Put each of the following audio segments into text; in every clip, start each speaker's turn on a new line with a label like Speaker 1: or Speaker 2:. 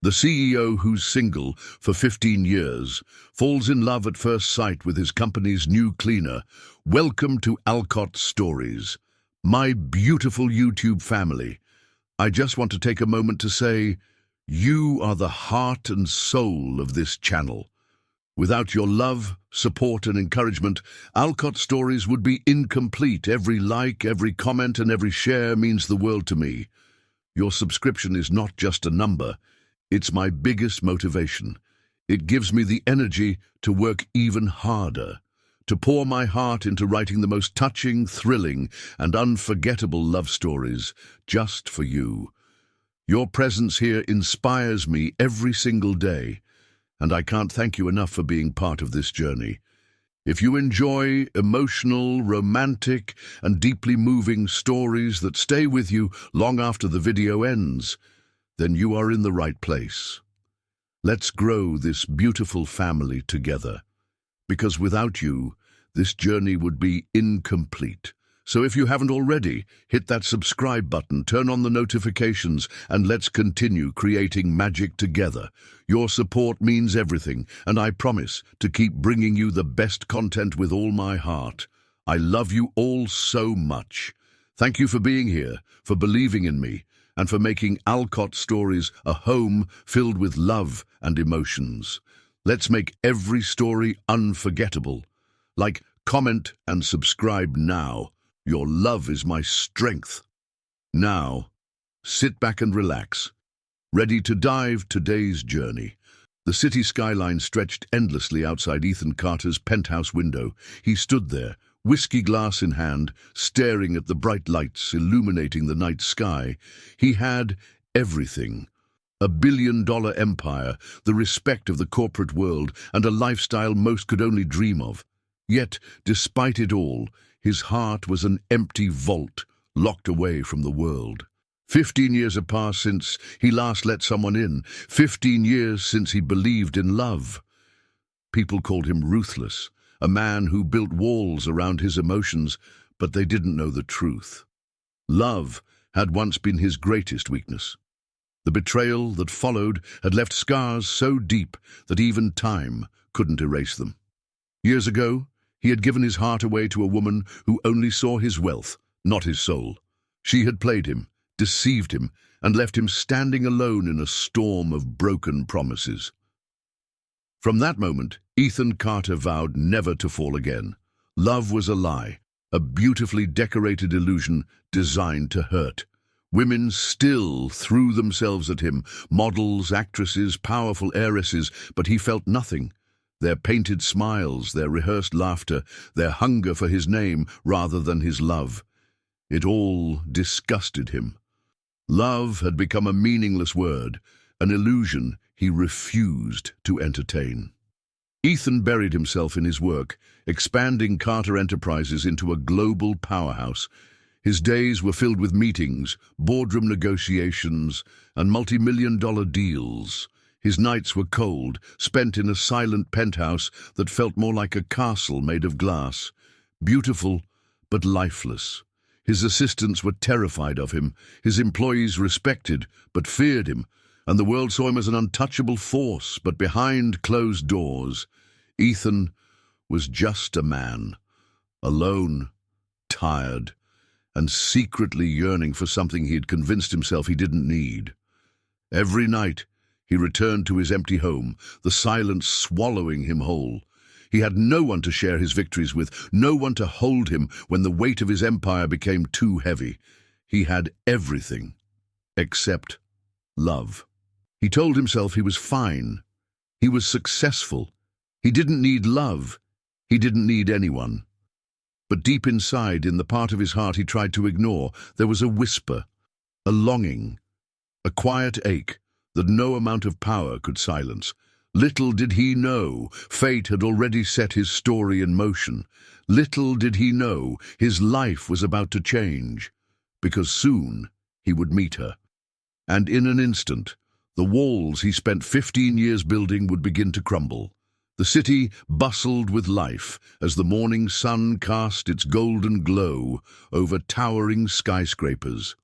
Speaker 1: The CEO who's single for 15 years falls in love at first sight with his company's new cleaner. Welcome to Alcott Stories. My beautiful YouTube family, I just want to take a moment to say, you are the heart and soul of this channel. Without your love, support and encouragement, Alcott Stories would be incomplete. Every like, every comment and every share means the world to me. Your subscription is not just a number. It's my biggest motivation. It gives me the energy to work even harder, to pour my heart into writing the most touching, thrilling, and unforgettable love stories just for you. Your presence here inspires me every single day, and I can't thank you enough for being part of this journey. If you enjoy emotional, romantic, and deeply moving stories that stay with you long after the video ends, then you are in the right place. Let's grow this beautiful family together, because without you, this journey would be incomplete. So if you haven't already, hit that subscribe button, turn on the notifications, and let's continue creating magic together. Your support means everything, and I promise to keep bringing you the best content with all my heart. I love you all so much. Thank you for being here, for believing in me, and for making Alcott Stories a home filled with love and emotions. Let's make every story unforgettable. Like, comment, and subscribe now. Your love is my strength. Now, sit back and relax, ready to dive today's journey. The city skyline stretched endlessly outside Ethan Carter's penthouse window. He stood there, whiskey glass in hand, staring at the bright lights illuminating the night sky. He had everything. A billion-dollar empire, the respect of the corporate world, and a lifestyle most could only dream of. Yet, despite it all, his heart was an empty vault, locked away from the world. 15 years had passed since he last let someone in. 15 years since he believed in love. People called him ruthless, a man who built walls around his emotions, but they didn't know the truth. Love had once been his greatest weakness. The betrayal that followed had left scars so deep that even time couldn't erase them. Years ago, he had given his heart away to a woman who only saw his wealth, not his soul. She had played him, deceived him, and left him standing alone in a storm of broken promises. From that moment, Ethan Carter vowed never to fall again. Love was a lie, a beautifully decorated illusion designed to hurt. Women still threw themselves at him, models, actresses, powerful heiresses, but he felt nothing. Their painted smiles, their rehearsed laughter, their hunger for his name rather than his love. It all disgusted him. Love had become a meaningless word, an illusion he refused to entertain. Ethan buried himself in his work, expanding Carter Enterprises into a global powerhouse. His days were filled with meetings, boardroom negotiations, and multi-million-dollar deals. His nights were cold, spent in a silent penthouse that felt more like a castle made of glass. Beautiful, but lifeless. His assistants were terrified of him, his employees respected, but feared him, and the world saw him as an untouchable force. But behind closed doors, Ethan was just a man, alone, tired, and secretly yearning for something he had convinced himself he didn't need. Every night, he returned to his empty home, the silence swallowing him whole. He had no one to share his victories with, no one to hold him when the weight of his empire became too heavy. He had everything, except love. He told himself he was fine. He was successful. He didn't need love. He didn't need anyone. But deep inside, in the part of his heart he tried to ignore, there was a whisper, a longing, a quiet ache that no amount of power could silence. Little did he know, fate had already set his story in motion. Little did he know, his life was about to change, because soon he would meet her. And in an instant, the walls he spent 15 years building would begin to crumble. The city bustled with life as the morning sun cast its golden glow over towering skyscrapers.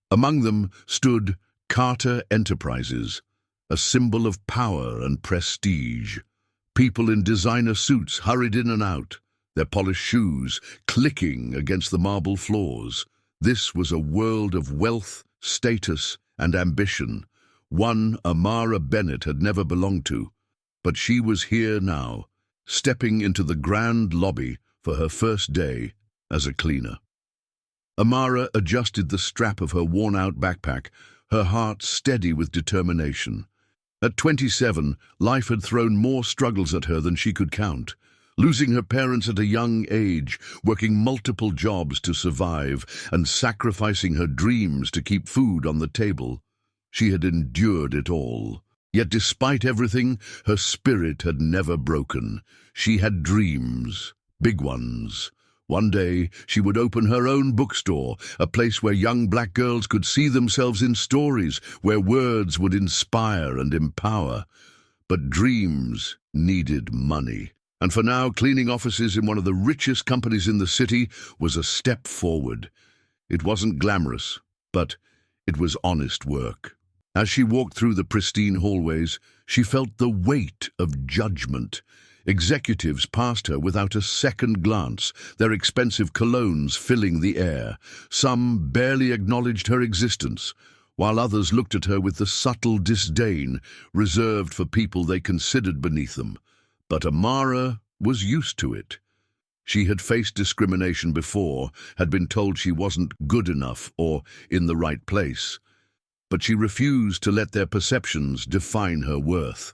Speaker 1: Among them stood Carter Enterprises, a symbol of power and prestige. People in designer suits hurried in and out, their polished shoes clicking against the marble floors. This was a world of wealth, status, and ambition, one Amara Bennett had never belonged to. But she was here now, stepping into the grand lobby for her first day as a cleaner. Amara adjusted the strap of her worn-out backpack, her heart steady with determination. At 27, life had thrown more struggles at her than she could count. Losing her parents at a young age, working multiple jobs to survive, and sacrificing her dreams to keep food on the table. She had endured it all. Yet despite everything, her spirit had never broken. She had dreams, big ones. One day, she would open her own bookstore, a place where young black girls could see themselves in stories, where words would inspire and empower. But dreams needed money. And for now, cleaning offices in one of the richest companies in the city was a step forward. It wasn't glamorous, but it was honest work. As she walked through the pristine hallways, she felt the weight of judgment. Executives passed her without a second glance, their expensive colognes filling the air. Some barely acknowledged her existence, while others looked at her with the subtle disdain reserved for people they considered beneath them. But Amara was used to it. She had faced discrimination before, had been told she wasn't good enough or in the right place. But she refused to let their perceptions define her worth.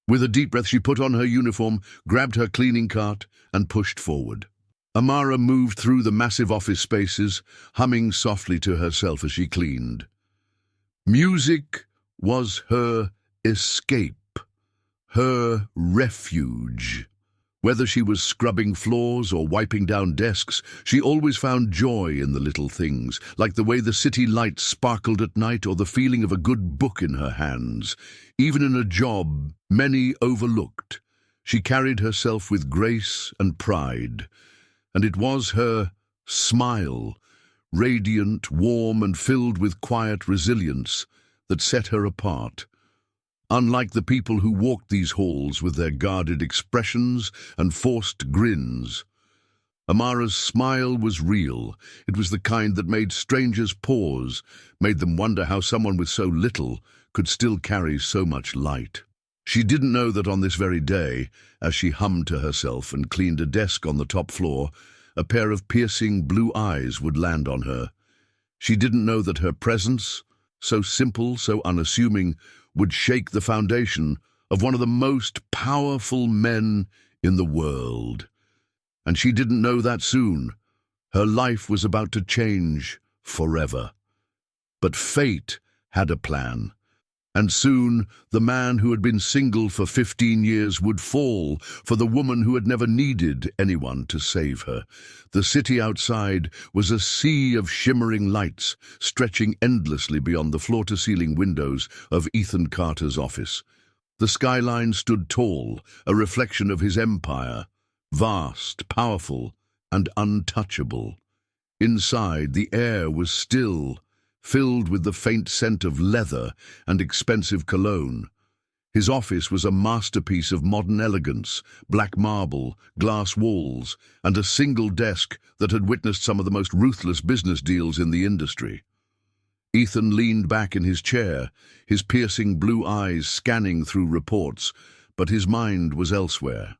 Speaker 1: With a deep breath, she put on her uniform, grabbed her cleaning cart, and pushed forward. Amara moved through the massive office spaces, humming softly to herself as she cleaned. Music was her escape, her refuge. Whether she was scrubbing floors or wiping down desks, she always found joy in the little things, like the way the city lights sparkled at night or the feeling of a good book in her hands. Even in a job many overlooked, she carried herself with grace and pride. And it was her smile, radiant, warm, and filled with quiet resilience, that set her apart. Unlike the people who walked these halls with their guarded expressions and forced grins, Amara's smile was real. It was the kind that made strangers pause, made them wonder how someone with so little could still carry so much light. She didn't know that on this very day, as she hummed to herself and cleaned a desk on the top floor, a pair of piercing blue eyes would land on her. She didn't know that her presence, so simple, so unassuming, would shake the foundation of one of the most powerful men in the world. And she didn't know that soon. Her life was about to change forever. But fate had a plan. And soon, the man who had been single for 15 years would fall for the woman who had never needed anyone to save her. The city outside was a sea of shimmering lights, stretching endlessly beyond the floor-to-ceiling windows of Ethan Carter's office. The skyline stood tall, a reflection of his empire, vast, powerful, and untouchable. Inside, the air was still, filled with the faint scent of leather and expensive cologne. His office was a masterpiece of modern elegance, black marble, glass walls, and a single desk that had witnessed some of the most ruthless business deals in the industry. Ethan leaned back in his chair, his piercing blue eyes scanning through reports, but his mind was elsewhere.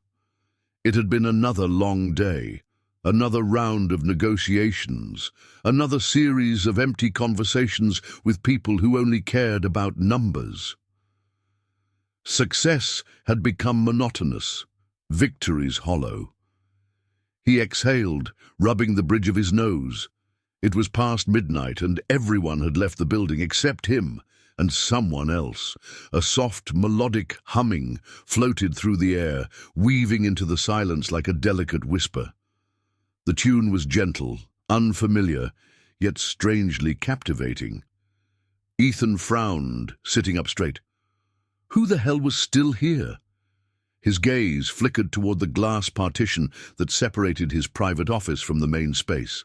Speaker 1: It had been another long day. Another round of negotiations, another series of empty conversations with people who only cared about numbers. Success had become monotonous, victories hollow. He exhaled, rubbing the bridge of his nose. It was past midnight and everyone had left the building except him and someone else. A soft, melodic humming floated through the air, weaving into the silence like a delicate whisper. The tune was gentle, unfamiliar, yet strangely captivating. Ethan frowned, sitting up straight. Who the hell was still here? His gaze flickered toward the glass partition that separated his private office from the main space.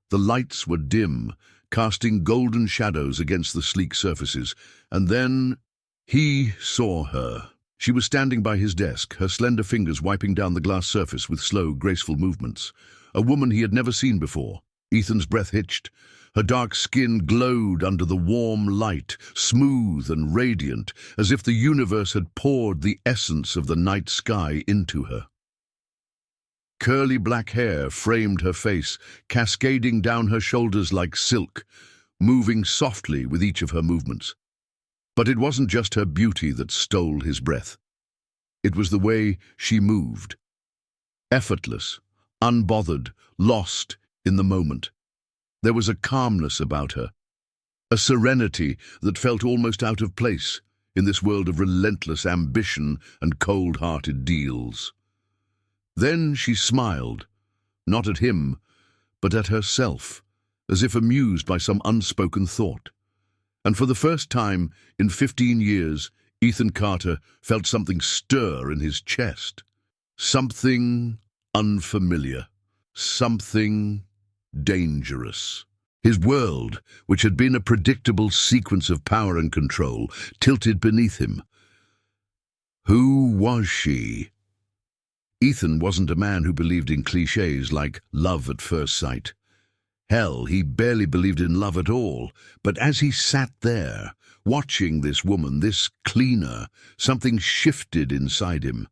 Speaker 1: The lights were dim, casting golden shadows against the sleek surfaces, and then He saw her. She was standing by his desk, her slender fingers wiping down the glass surface with slow, graceful movements. A woman he had never seen before. Ethan's breath hitched. Her dark skin glowed under the warm light, smooth and radiant, as if the universe had poured the essence of the night sky into her. Curly black hair framed her face, cascading down her shoulders like silk, moving softly with each of her movements. But it wasn't just her beauty that stole his breath. It was the way she moved. Effortless, unbothered, lost in the moment. There was a calmness about her, a serenity that felt almost out of place in this world of relentless ambition and cold-hearted deals. Then she smiled, not at him, but at herself, as if amused by some unspoken thought. And for the first time in 15 years, Ethan Carter felt something stir in his chest. Something unfamiliar. Something dangerous. His world, which had been a predictable sequence of power and control, tilted beneath him. Who was she? Ethan wasn't a man who believed in clichés like love at first sight. Hell, he barely believed in love at all. But as he sat there, watching this woman, this cleaner, something shifted inside him.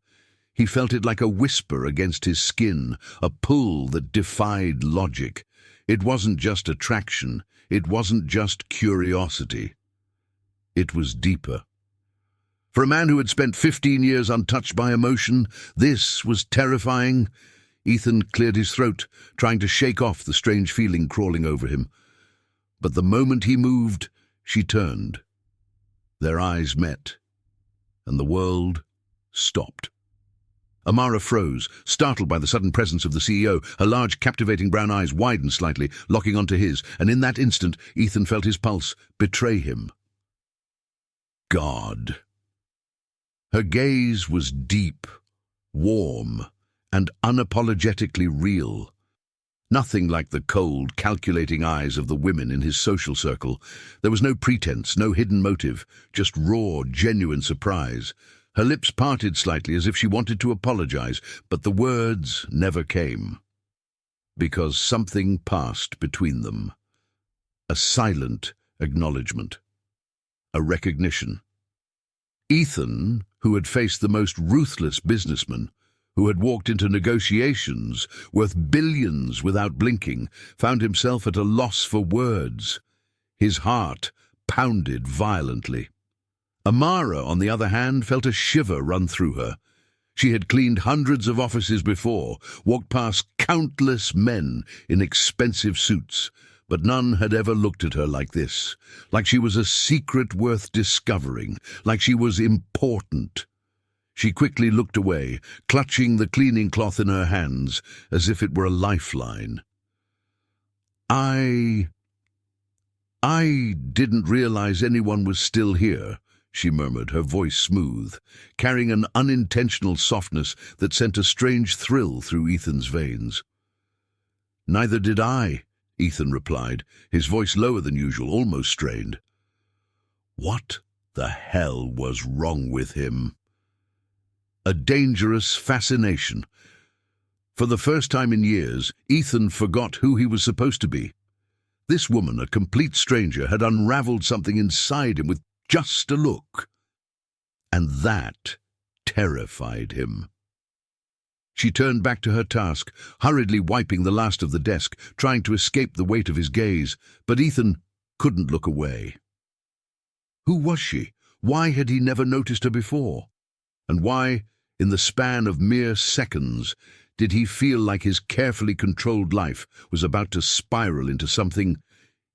Speaker 1: He felt it like a whisper against his skin, a pull that defied logic. It wasn't just attraction, it wasn't just curiosity. It was deeper. For a man who had spent 15 years untouched by emotion, this was terrifying. Ethan cleared his throat, trying to shake off the strange feeling crawling over him. But the moment he moved, she turned. Their eyes met, and the world stopped. Amara froze, startled by the sudden presence of the CEO. Her large, captivating brown eyes widened slightly, locking onto his, and in that instant, Ethan felt his pulse betray him. God. Her gaze was deep, warm, and unapologetically real. Nothing like the cold, calculating eyes of the women in his social circle. There was no pretense, no hidden motive, just raw, genuine surprise. Her lips parted slightly as if she wanted to apologize, but the words never came. Because something passed between them. A silent acknowledgement. A recognition. Ethan, who had faced the most ruthless businessman, who had walked into negotiations worth billions without blinking, found himself at a loss for words. His heart pounded violently. Amara, on the other hand, felt a shiver run through her. She had cleaned hundreds of offices before, walked past countless men in expensive suits, but none had ever looked at her like this, like she was a secret worth discovering, like she was important. She quickly looked away, clutching the cleaning cloth in her hands, as if it were a lifeline. I didn't realize anyone was still here, she murmured, her voice smooth, carrying an unintentional softness that sent a strange thrill through Ethan's veins. Neither did I, Ethan replied, his voice lower than usual, almost strained. What the hell was wrong with him? A dangerous fascination. For the first time in years, Ethan forgot who he was supposed to be. This woman, a complete stranger, had unraveled something inside him with just a look. And that terrified him. She turned back to her task, hurriedly wiping the last of the desk, trying to escape the weight of his gaze, but Ethan couldn't look away. Who was she? Why had he never noticed her before? And why, in the span of mere seconds, did he feel like his carefully controlled life was about to spiral into something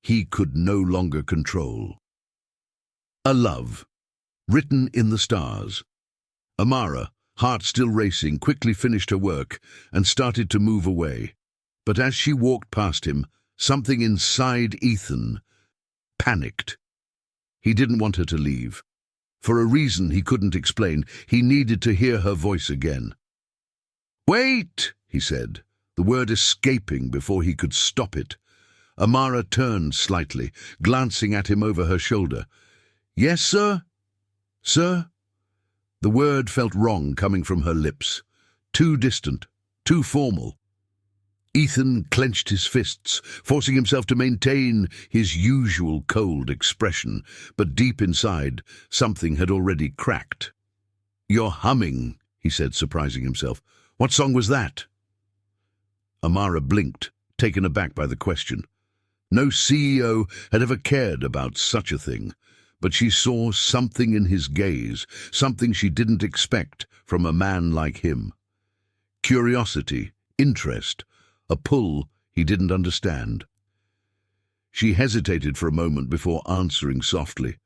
Speaker 1: he could no longer control? A love, written in the stars. Amara, heart still racing, quickly finished her work and started to move away. But as she walked past him, something inside Ethan panicked. He didn't want her to leave. For a reason he couldn't explain, he needed to hear her voice again. "Wait!" he said, the word escaping before he could stop it. Amara turned slightly, glancing at him over her shoulder. "Yes, sir?" Sir? The word felt wrong coming from her lips. Too distant, too formal. Ethan clenched his fists, forcing himself to maintain his usual cold expression, but deep inside, something had already cracked. "You're humming," he said, surprising himself. "What song was that?" Amara blinked, taken aback by the question. No CEO had ever cared about such a thing, but she saw something in his gaze, something she didn't expect from a man like him. Curiosity, interest, a pull he didn't understand. She hesitated for a moment before answering softly.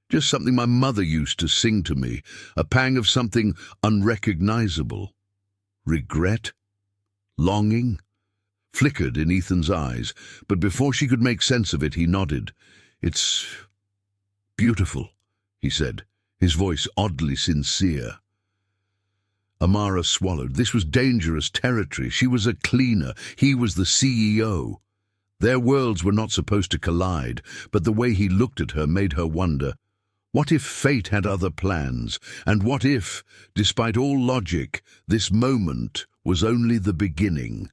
Speaker 1: "Just something my mother used to sing to me, a pang of something unrecognizable. Regret? Longing?" Flickered in Ethan's eyes, but before she could make sense of it, he nodded. "It's beautiful," he said, his voice oddly sincere. Amara swallowed. This was dangerous territory. She was a cleaner. He was the CEO. Their worlds were not supposed to collide, but the way he looked at her made her wonder, what if fate had other plans? And what if, despite all logic, this moment was only the beginning?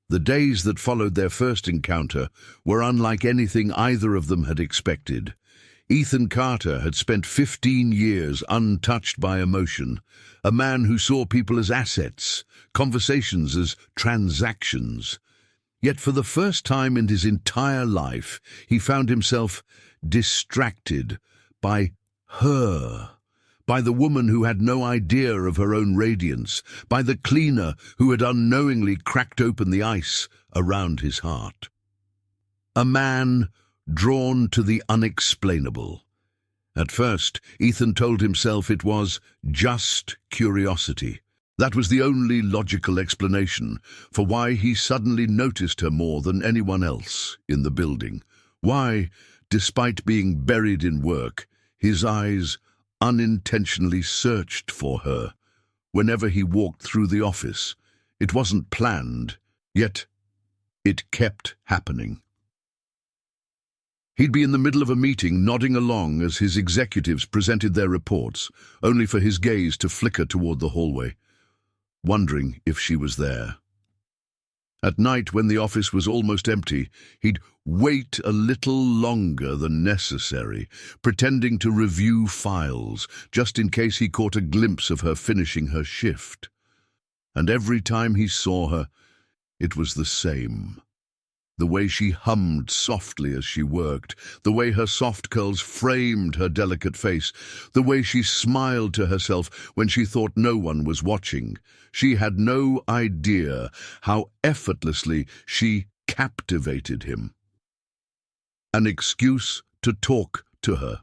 Speaker 1: The days that followed their first encounter were unlike anything either of them had expected. Ethan Carter had spent 15 years untouched by emotion, a man who saw people as assets, conversations as transactions. Yet for the first time in his entire life, he found himself distracted by her, by the woman who had no idea of her own radiance, by the cleaner who had unknowingly cracked open the ice around his heart. A man drawn to the unexplainable. At first, Ethan told himself it was just curiosity. That was the only logical explanation for why he suddenly noticed her more than anyone else in the building. Why, despite being buried in work, his eyes unintentionally searched for her whenever he walked through the office. It wasn't planned, yet it kept happening. He'd be in the middle of a meeting, nodding along as his executives presented their reports, only for his gaze to flicker toward the hallway, wondering if she was there. At night, when the office was almost empty, he'd wait a little longer than necessary, pretending to review files, just in case he caught a glimpse of her finishing her shift. And every time he saw her, it was the same. The way she hummed softly as she worked, the way her soft curls framed her delicate face, the way she smiled to herself when she thought no one was watching. She had no idea how effortlessly she captivated him. An excuse to talk to her.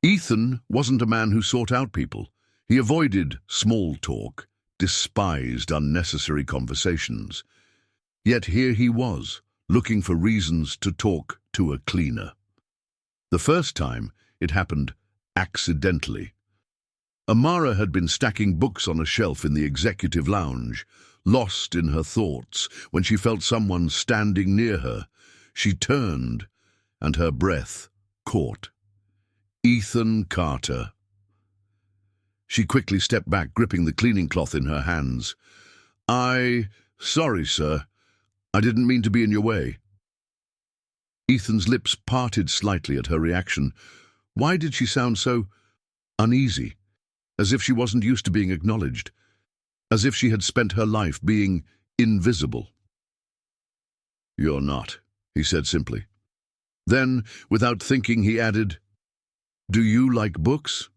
Speaker 1: Ethan wasn't a man who sought out people. He avoided small talk, despised unnecessary conversations. Yet here he was, looking for reasons to talk to a cleaner. The first time, it happened accidentally. Amara had been stacking books on a shelf in the executive lounge, lost in her thoughts when she felt someone standing near her. She turned, and her breath caught. Ethan Carter. She quickly stepped back, gripping the cleaning cloth in her hands. Sorry, sir. I didn't mean to be in your way." Ethan's lips parted slightly at her reaction. Why did she sound so uneasy? As if she wasn't used to being acknowledged. As if she had spent her life being invisible. "You're not," he said simply. Then, without thinking, he added, "Do you like books?"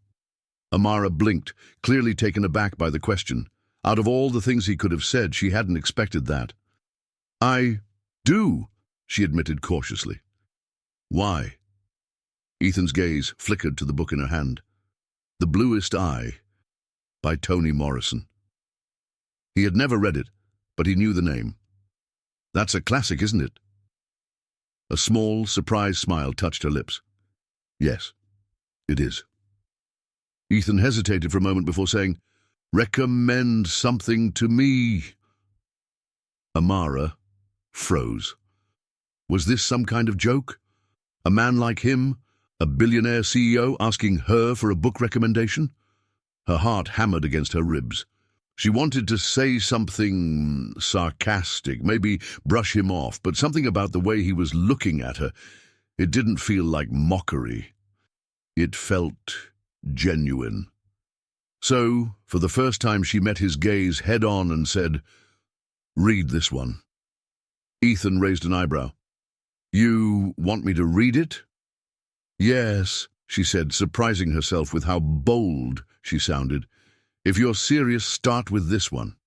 Speaker 1: Amara blinked, clearly taken aback by the question. Out of all the things he could have said, she hadn't expected that. "I do," she admitted cautiously. "Why?" Ethan's gaze flickered to the book in her hand. The Bluest Eye, by Toni Morrison. He had never read it, but he knew the name. "That's a classic, isn't it?" A small, surprised smile touched her lips. "Yes, it is." Ethan hesitated for a moment before saying, "Recommend something to me." Amara froze. Was this some kind of joke? A man like him, A billionaire CEO asking her for a book recommendation? Her heart hammered against her ribs. She wanted to say something sarcastic, maybe brush him off, but something about the way he was looking at her, it didn't feel like mockery. It felt genuine. So, for the first time, she met his gaze head-on and said, "Read this one." Ethan raised an eyebrow. "You want me to read it?" "Yes," she said, surprising herself with how bold she sounded. "If you're serious, start with this one."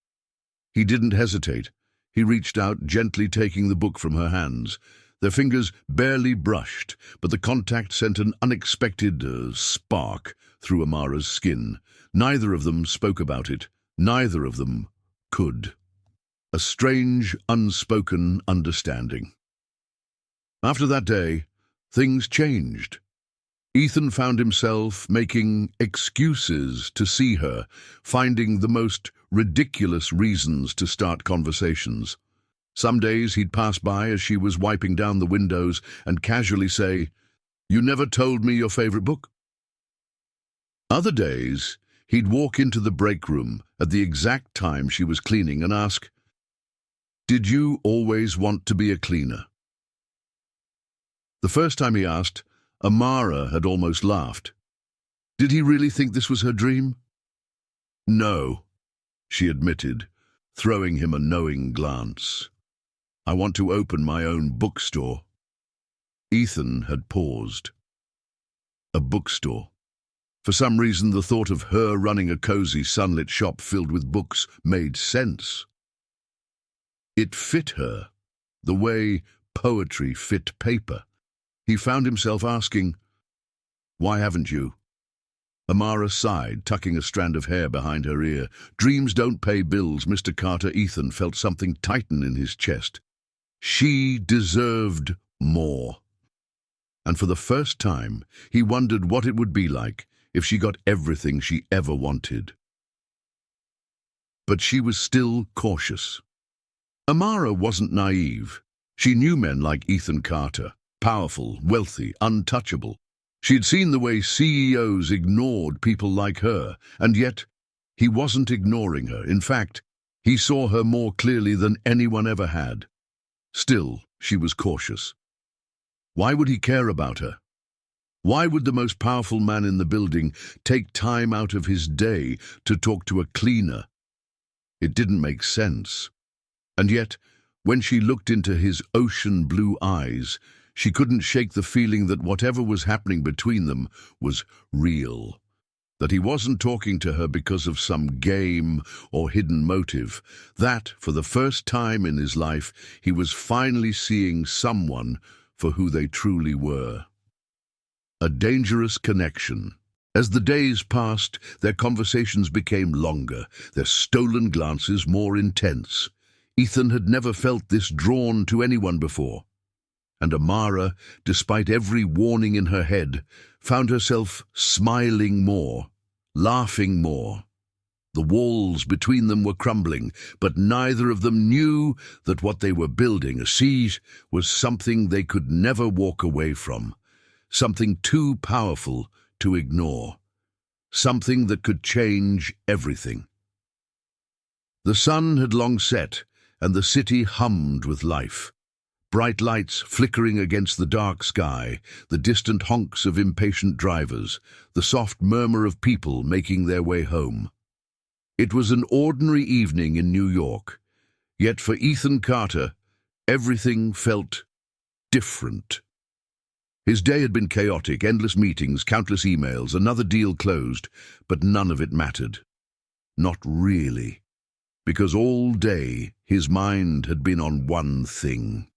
Speaker 1: He didn't hesitate. He reached out, gently taking the book from her hands. Their fingers barely brushed, but the contact sent an unexpected spark through Amara's skin. Neither of them spoke about it. Neither of them could. A strange, unspoken understanding. After that day, things changed. Ethan found himself making excuses to see her, finding the most ridiculous reasons to start conversations. Some days he'd pass by as she was wiping down the windows and casually say, "You never told me your favorite book." Other days, he'd walk into the break room at the exact time she was cleaning and ask, "Did you always want to be a cleaner?" The first time he asked, Amara had almost laughed. Did he really think this was her dream? "No," she admitted, throwing him a knowing glance. "I want to open my own bookstore." Ethan had paused. A bookstore. For some reason, the thought of her running a cozy, sunlit shop filled with books made sense. It fit her, the way poetry fit paper. He found himself asking, "Why haven't you?" Amara sighed, tucking a strand of hair behind her ear. "Dreams don't pay bills, Mr. Carter." Ethan felt something tighten in his chest. She deserved more. And for the first time, he wondered what it would be like if she got everything she ever wanted. But she was still cautious. Amara wasn't naive. She knew men like Ethan Carter, powerful, wealthy, untouchable. She'd seen the way CEOs ignored people like her, and yet he wasn't ignoring her. In fact, he saw her more clearly than anyone ever had. Still, she was cautious. Why would he care about her? Why would the most powerful man in the building take time out of his day to talk to a cleaner? It didn't make sense. And yet, when she looked into his ocean blue eyes, she couldn't shake the feeling that whatever was happening between them was real. That he wasn't talking to her because of some game or hidden motive. That, for the first time in his life, he was finally seeing someone for who they truly were. A dangerous connection. As the days passed, their conversations became longer, their stolen glances more intense. Ethan had never felt this drawn to anyone before. And Amara, despite every warning in her head, found herself smiling more, laughing more. The walls between them were crumbling, but neither of them knew that what they were building, a siege, was something they could never walk away from, something too powerful to ignore, something that could change everything. The sun had long set, and the city hummed with life. Bright lights flickering against the dark sky, the distant honks of impatient drivers, the soft murmur of people making their way home. It was an ordinary evening in New York, yet for Ethan Carter, everything felt different. His day had been chaotic, endless meetings, countless emails, another deal closed, but none of it mattered. Not really, because all day his mind had been on one thing.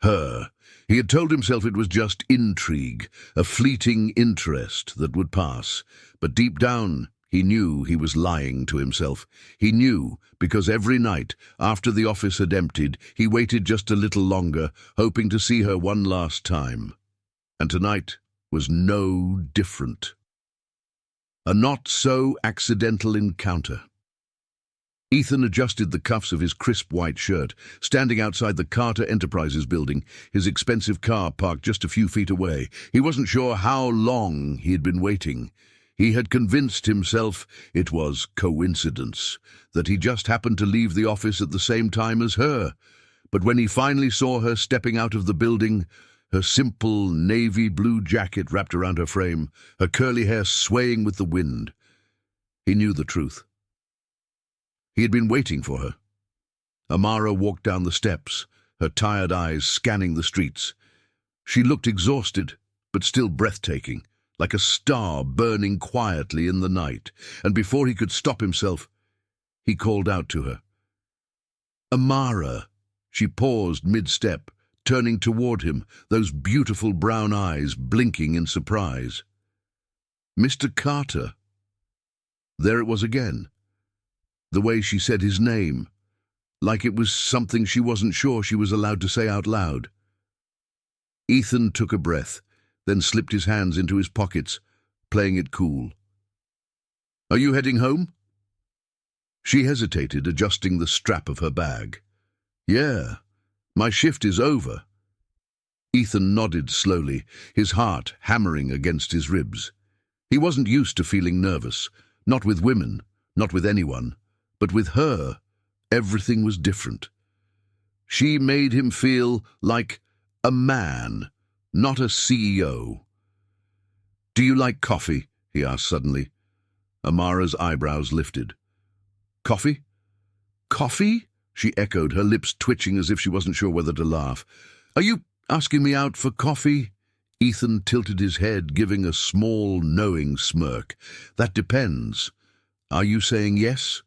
Speaker 1: Her. He had told himself it was just intrigue, a fleeting interest that would pass. But deep down, he knew he was lying to himself. He knew because every night, after the office had emptied, he waited just a little longer, hoping to see her one last time. And tonight was no different. A not-so-accidental encounter. Ethan adjusted the cuffs of his crisp white shirt, standing outside the Carter Enterprises building, his expensive car parked just a few feet away. He wasn't sure how long he had been waiting. He had convinced himself it was coincidence, that he just happened to leave the office at the same time as her. But when he finally saw her stepping out of the building, her simple navy blue jacket wrapped around her frame, her curly hair swaying with the wind, he knew the truth. He had been waiting for her. Amara walked down the steps, her tired eyes scanning the streets. She looked exhausted, but still breathtaking, like a star burning quietly in the night, and before he could stop himself, he called out to her. "Amara!" She paused mid-step, turning toward him, those beautiful brown eyes blinking in surprise. "Mr. Carter." There it was again. The way she said his name, like it was something she wasn't sure she was allowed to say out loud. Ethan took a breath, then slipped his hands into his pockets, playing it cool. "Are you heading home?" She hesitated, adjusting the strap of her bag. "Yeah, my shift is over." Ethan nodded slowly, his heart hammering against his ribs. He wasn't used to feeling nervous, not with women, not with anyone. But with her, everything was different. She made him feel like a man, not a CEO. "Do you like coffee?" he asked suddenly. Amara's eyebrows lifted. "Coffee? Coffee?" she echoed, her lips twitching as if she wasn't sure whether to laugh. "Are you asking me out for coffee?" Ethan tilted his head, giving a small, knowing smirk. "That depends. Are you saying yes?"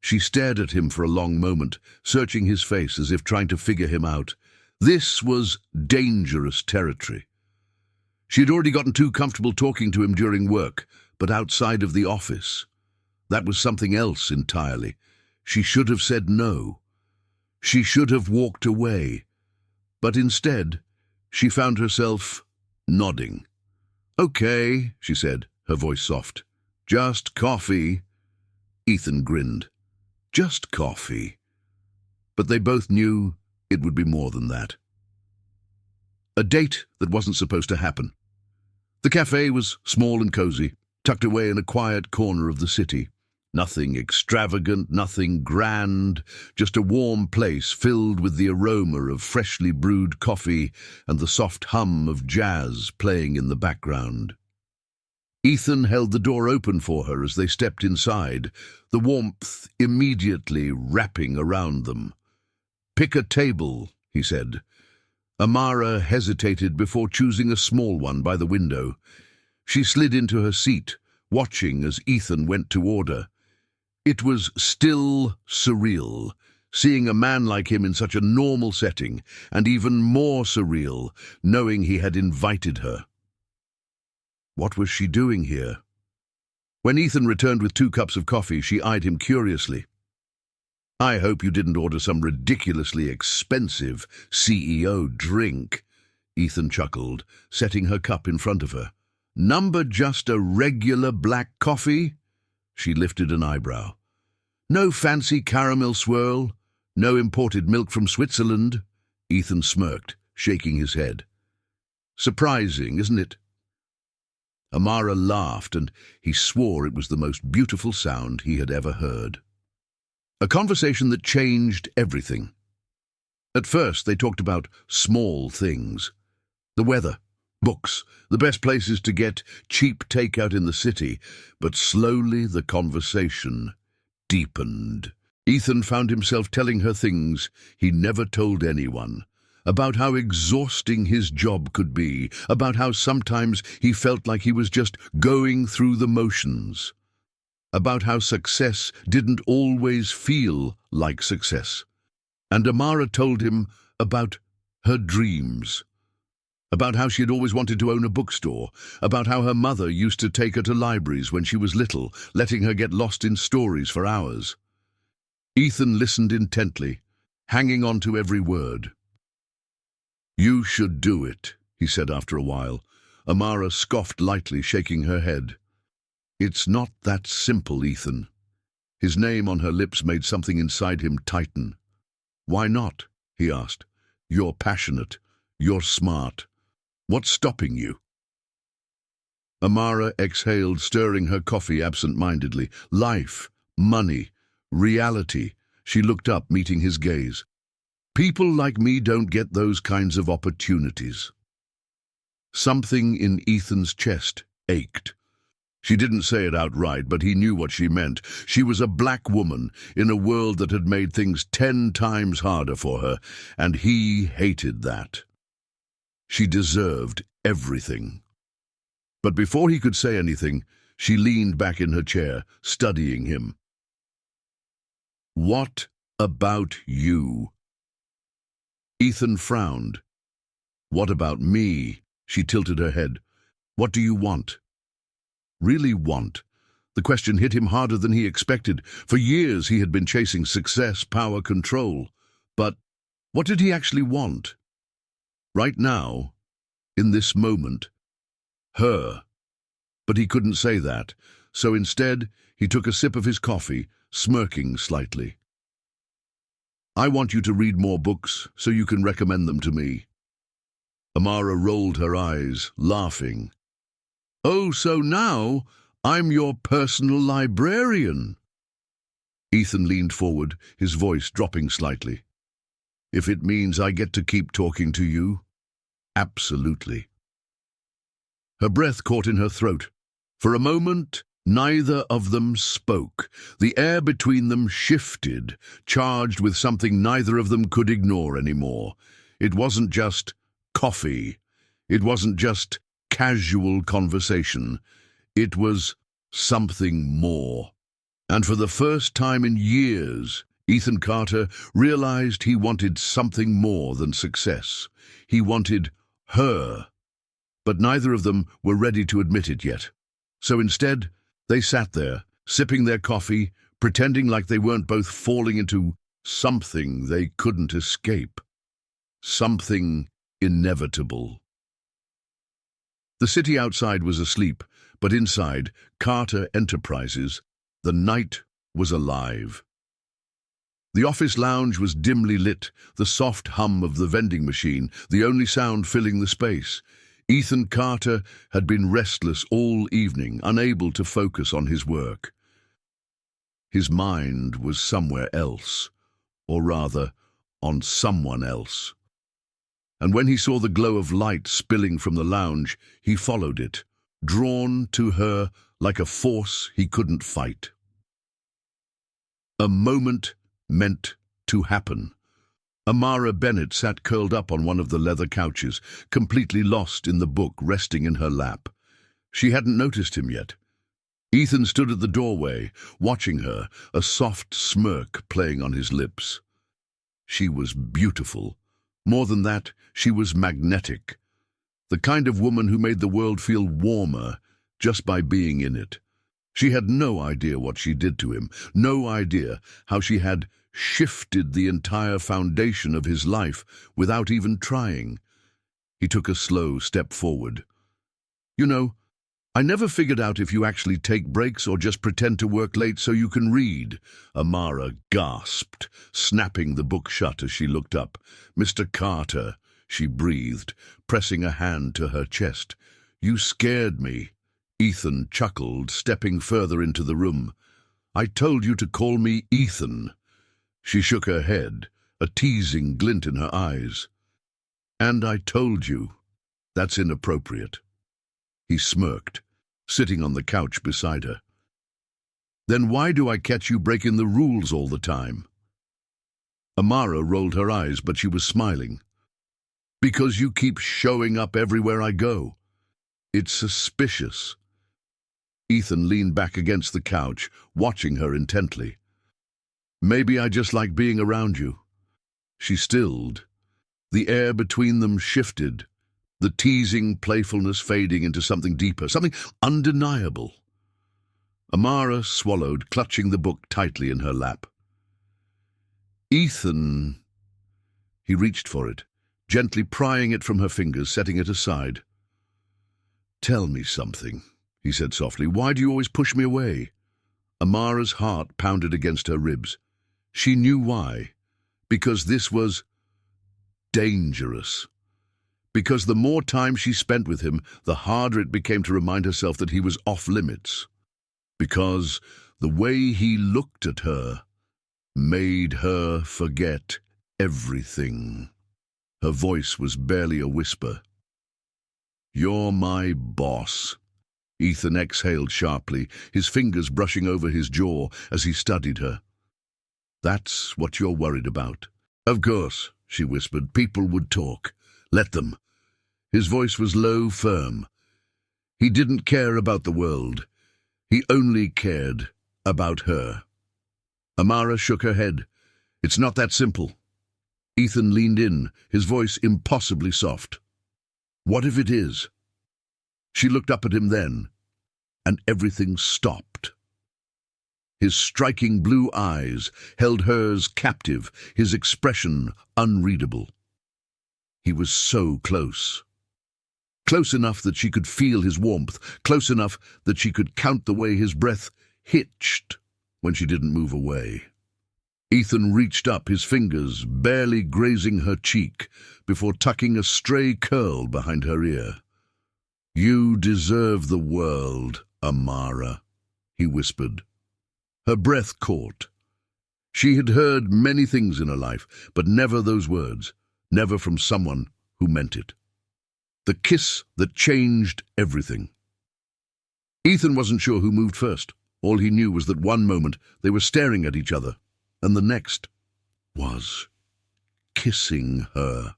Speaker 1: She stared at him for a long moment, searching his face as if trying to figure him out. This was dangerous territory. She had already gotten too comfortable talking to him during work, but outside of the office, that was something else entirely. She should have said no. She should have walked away. But instead, she found herself nodding. "Okay," she said, her voice soft. "Just coffee." Ethan grinned. Just coffee. But they both knew it would be more than that. A date that wasn't supposed to happen. The cafe was small and cozy, tucked away in a quiet corner of the city. Nothing extravagant, nothing grand, just a warm place filled with the aroma of freshly brewed coffee and the soft hum of jazz playing in the background. Ethan held the door open for her as they stepped inside, the warmth immediately wrapping around them. "Pick a table," he said. Amara hesitated before choosing a small one by the window. She slid into her seat, watching as Ethan went to order. It was still surreal, seeing a man like him in such a normal setting, and even more surreal, knowing he had invited her. What was she doing here? When Ethan returned with 2 cups of coffee, she eyed him curiously. "I hope you didn't order some ridiculously expensive CEO drink," Ethan chuckled, setting her cup in front of her. "Number just a regular black coffee?" She lifted an eyebrow. "No fancy caramel swirl? No imported milk from Switzerland?" Ethan smirked, shaking his head. "Surprising, isn't it?" Amara laughed, and he swore it was the most beautiful sound he had ever heard. A conversation that changed everything. At first, they talked about small things. The weather, books, the best places to get cheap takeout in the city, but slowly the conversation deepened. Ethan found himself telling her things he never told anyone, about how exhausting his job could be, about how sometimes he felt like he was just going through the motions, about how success didn't always feel like success. And Amara told him about her dreams, about how she had always wanted to own a bookstore, about how her mother used to take her to libraries when she was little, letting her get lost in stories for hours. Ethan listened intently, hanging on to every word. "You should do it," he said after a while. Amara scoffed lightly, shaking her head. "It's not that simple, Ethan. His name on her lips made something inside him tighten. "Why not?" he asked. "You're passionate. You're smart. What's stopping you?" Amara exhaled, stirring her coffee absent-mindedly. Life, money, reality. She looked up, meeting his gaze. "People like me don't get those kinds of opportunities." Something in Ethan's chest ached. She didn't say it outright, but he knew what she meant. She was a black woman in a world that had made things 10 times harder for her, and he hated that. She deserved everything. But before he could say anything, she leaned back in her chair, studying him. "What about you?" Ethan frowned. "What about me?" She tilted her head. "What do you want?" Really want? The question hit him harder than he expected. For years he had been chasing success, power, control. But what did he actually want? Right now, in this moment, her. But he couldn't say that, so instead he took a sip of his coffee, smirking slightly. "I want you to read more books so you can recommend them to me." Amara rolled her eyes, laughing. "Oh, so now I'm your personal librarian." Ethan leaned forward, his voice dropping slightly. "If it means I get to keep talking to you, absolutely." Her breath caught in her throat. For a moment, neither of them spoke. The air between them shifted, charged with something neither of them could ignore anymore. It wasn't just coffee. It wasn't just casual conversation. It was something more. And for the first time in years, Ethan Carter realized he wanted something more than success. He wanted her. But neither of them were ready to admit it yet. So instead, they sat there, sipping their coffee, pretending like they weren't both falling into something they couldn't escape. Something inevitable. The city outside was asleep, but inside, Carter Enterprises, the night was alive. The office lounge was dimly lit, the soft hum of the vending machine, the only sound filling the space. Ethan Carter had been restless all evening, unable to focus on his work. His mind was somewhere else, or rather, on someone else. And when he saw the glow of light spilling from the lounge, he followed it, drawn to her like a force he couldn't fight. A moment meant to happen. Amara Bennett sat curled up on one of the leather couches, completely lost in the book resting in her lap. She hadn't noticed him yet. Ethan stood at the doorway, watching her, a soft smirk playing on his lips. She was beautiful. More than that, she was magnetic. The kind of woman who made the world feel warmer just by being in it. She had no idea what she did to him, no idea how she had shifted the entire foundation of his life without even trying. He took a slow step forward. "You know, I never figured out if you actually take breaks or just pretend to work late so you can read." Amara gasped, snapping the book shut as she looked up. "Mr. Carter," she breathed, pressing a hand to her chest. "You scared me." Ethan chuckled, stepping further into the room. "I told you to call me Ethan." She shook her head, a teasing glint in her eyes. "And I told you. That's inappropriate." He smirked, sitting on the couch beside her. "Then why do I catch you breaking the rules all the time?" Amara rolled her eyes, but she was smiling. "Because you keep showing up everywhere I go. It's suspicious." Ethan leaned back against the couch, watching her intently. "Maybe I just like being around you." She stilled. The air between them shifted, the teasing playfulness fading into something deeper, something undeniable. Amara swallowed, clutching the book tightly in her lap. "Ethan." He reached for it, gently prying it from her fingers, setting it aside. "Tell me something," he said softly. "Why do you always push me away?" Amara's heart pounded against her ribs. She knew why. Because this was dangerous. Because the more time she spent with him, the harder it became to remind herself that he was off limits. Because the way he looked at her made her forget everything. Her voice was barely a whisper. "You're my boss." Ethan exhaled sharply, his fingers brushing over his jaw as he studied her. "That's what you're worried about." "Of course," she whispered. "People would talk. Let them." His voice was low, firm. He didn't care about the world. He only cared about her. Amara shook her head. "It's not that simple." Ethan leaned in, his voice impossibly soft. "What if it is?" She looked up at him then, and everything stopped. His striking blue eyes held hers captive, his expression unreadable. He was so close. Close enough that she could feel his warmth, close enough that she could count the way his breath hitched when she didn't move away. Ethan reached up, his fingers barely grazing her cheek, before tucking a stray curl behind her ear. "You deserve the world, Amara," he whispered. Her breath caught. She had heard many things in her life, but never those words, never from someone who meant it. The kiss that changed everything. Ethan wasn't sure who moved first. All he knew was that one moment they were staring at each other, and the next was kissing her.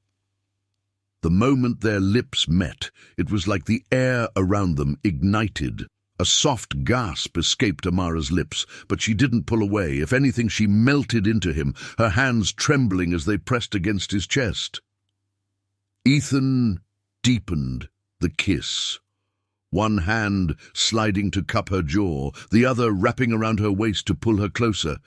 Speaker 1: The moment their lips met, it was like the air around them ignited. A soft gasp escaped Amara's lips, but she didn't pull away. If anything, she melted into him, her hands trembling as they pressed against his chest. Ethan deepened the kiss, one hand sliding to cup her jaw, the other wrapping around her waist to pull her closer.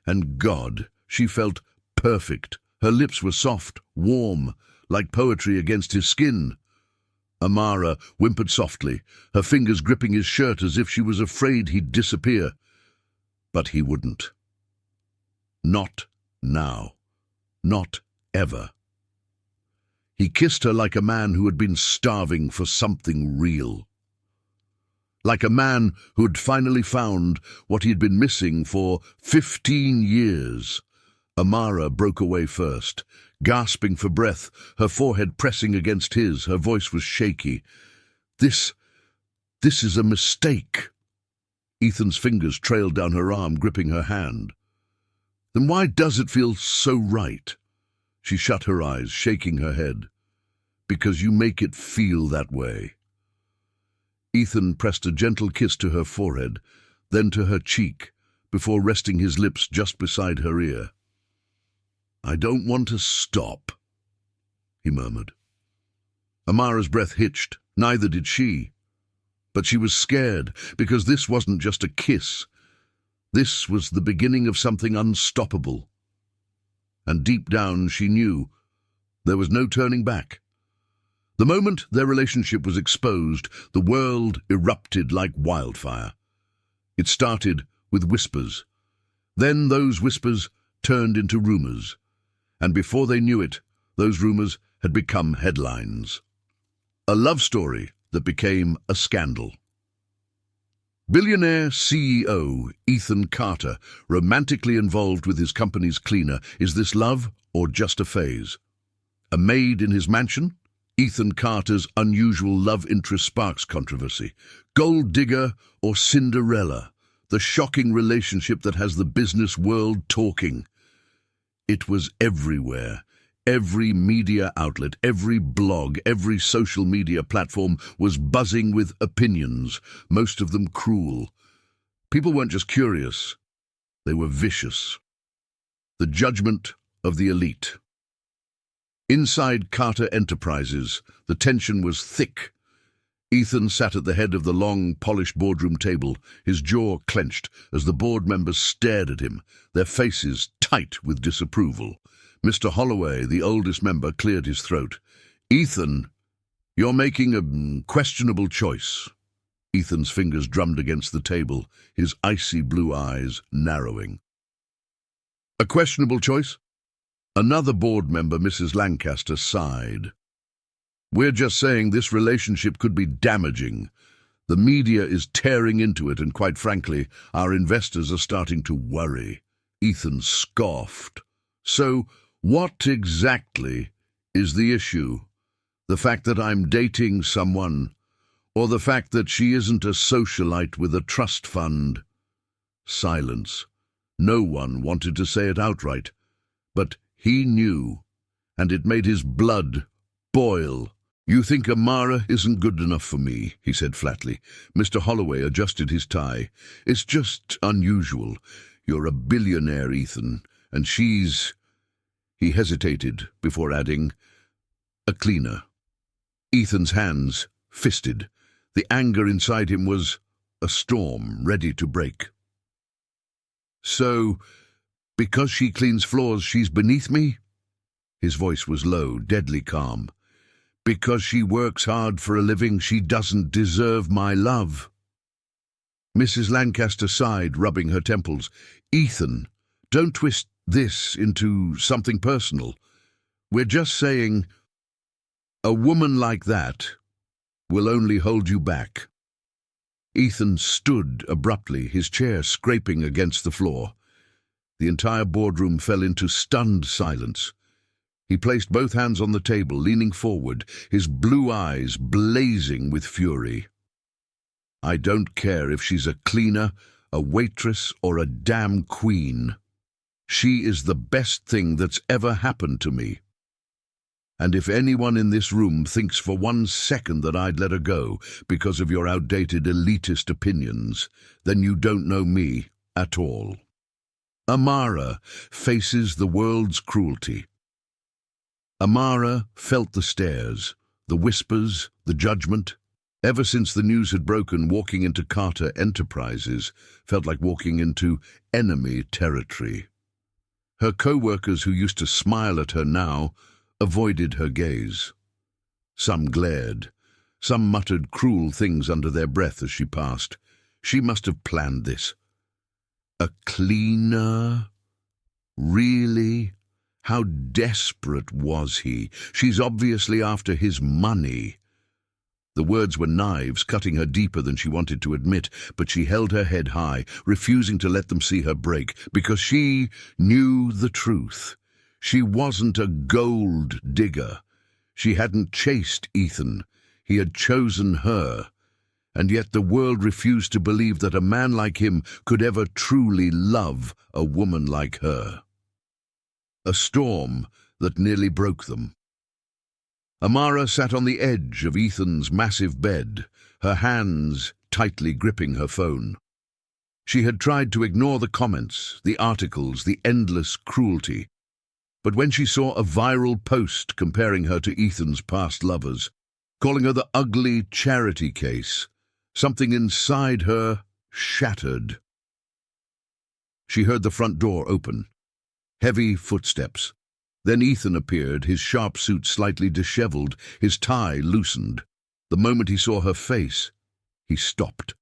Speaker 1: And God, she felt perfect. Her lips were soft, warm, like poetry against his skin. Amara whimpered softly, her fingers gripping his shirt as if she was afraid he'd disappear. But he wouldn't. Not now. Not ever. He kissed her like a man who had been starving for something real. Like a man who had finally found what he had been missing for 15 years. Amara broke away first, gasping for breath, her forehead pressing against his. Her voice was shaky. This is a mistake." Ethan's fingers trailed down her arm, gripping her hand. "Then why does it feel so right?" She shut her eyes, shaking her head. "Because you make it feel that way." Ethan pressed a gentle kiss to her forehead, then to her cheek, before resting his lips just beside her ear. "I don't want to stop," he murmured. Amara's breath hitched. Neither did she. But she was scared, because this wasn't just a kiss. This was the beginning of something unstoppable. And deep down she knew there was no turning back. The moment their relationship was exposed, the world erupted like wildfire. It started with whispers. Then those whispers turned into rumors. And before they knew it, those rumors had become headlines. A love story that became a scandal. Billionaire CEO Ethan Carter, romantically involved with his company's cleaner. Is this love or just a phase? A maid in his mansion? Ethan Carter's unusual love interest sparks controversy. Gold digger or Cinderella? The shocking relationship that has the business world talking. It was everywhere. Every media outlet, every blog, every social media platform was buzzing with opinions, most of them cruel. People weren't just curious, they were vicious. The judgment of the elite. Inside Carter Enterprises, the tension was thick. Ethan sat at the head of the long, polished boardroom table, his jaw clenched as the board members stared at him, their faces tight with disapproval. Mr. Holloway, the oldest member, cleared his throat. "Ethan, you're making a questionable choice." Ethan's fingers drummed against the table, his icy blue eyes narrowing. A questionable choice? Another board member, Mrs. Lancaster, sighed. We're just saying this relationship could be damaging. The media is tearing into it, and quite frankly, our investors are starting to worry. Ethan scoffed. So, what exactly is the issue? The fact that I'm dating someone, or the fact that she isn't a socialite with a trust fund? Silence. No one wanted to say it outright, but he knew, and it made his blood boil. You think Amara isn't good enough for me, he said flatly. Mr. Holloway adjusted his tie. It's just unusual. You're a billionaire, Ethan, and she's... He hesitated before adding, a cleaner. Ethan's hands fisted. The anger inside him was a storm ready to break. So, because she cleans floors, she's beneath me? His voice was low, deadly calm. Because she works hard for a living, she doesn't deserve my love. Mrs. Lancaster sighed, rubbing her temples. Ethan, don't twist this into something personal. We're just saying, a woman like that will only hold you back. Ethan stood abruptly, his chair scraping against the floor. The entire boardroom fell into stunned silence. He placed both hands on the table, leaning forward, his blue eyes blazing with fury. I don't care if she's a cleaner, a waitress, or a damn queen. She is the best thing that's ever happened to me. And if anyone in this room thinks for 1 second that I'd let her go because of your outdated elitist opinions, then you don't know me at all. Amara faces the world's cruelty. Amara felt the stares, the whispers, the judgment. Ever since the news had broken, walking into Carter Enterprises felt like walking into enemy territory. Her co-workers who used to smile at her now avoided her gaze. Some glared. Some muttered cruel things under their breath as she passed. She must have planned this. A cleaner? Really? How desperate was he? She's obviously after his money. The words were knives, cutting her deeper than she wanted to admit, but she held her head high, refusing to let them see her break, because she knew the truth. She wasn't a gold digger. She hadn't chased Ethan. He had chosen her. And yet the world refused to believe that a man like him could ever truly love a woman like her. A storm that nearly broke them. Amara sat on the edge of Ethan's massive bed, her hands tightly gripping her phone. She had tried to ignore the comments, the articles, the endless cruelty. But when she saw a viral post comparing her to Ethan's past lovers, calling her the ugly charity case, something inside her shattered. She heard the front door open. Heavy footsteps. Then Ethan appeared, his sharp suit slightly disheveled, his tie loosened. The moment he saw her face, he stopped.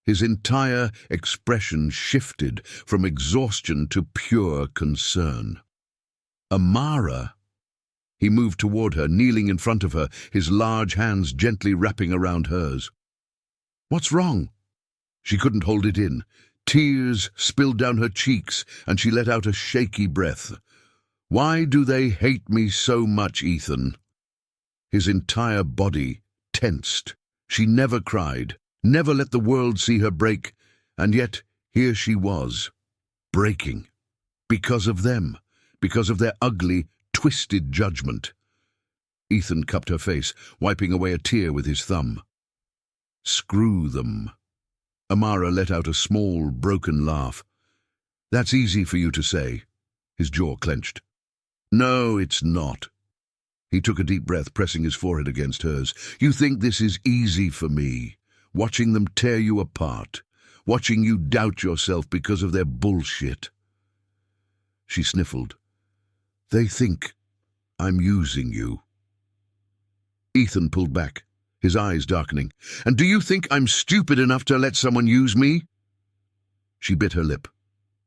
Speaker 1: His entire expression shifted from exhaustion to pure concern. Amara? He moved toward her, kneeling in front of her, his large hands gently wrapping around hers. What's wrong? She couldn't hold it in. Tears spilled down her cheeks, and she let out a shaky breath. Why do they hate me so much, Ethan? His entire body tensed. She never cried, never let the world see her break, and yet here she was, breaking. Because of them, because of their ugly, twisted judgment. Ethan cupped her face, wiping away a tear with his thumb. Screw them. Amara let out a small, broken laugh. That's easy for you to say. His jaw clenched. No, it's not. He took a deep breath, pressing his forehead against hers. You think this is easy for me, watching them tear you apart, watching you doubt yourself because of their bullshit. She sniffled. They think I'm using you. Ethan pulled back, his eyes darkening. "And do you think I'm stupid enough to let someone use me?" She bit her lip.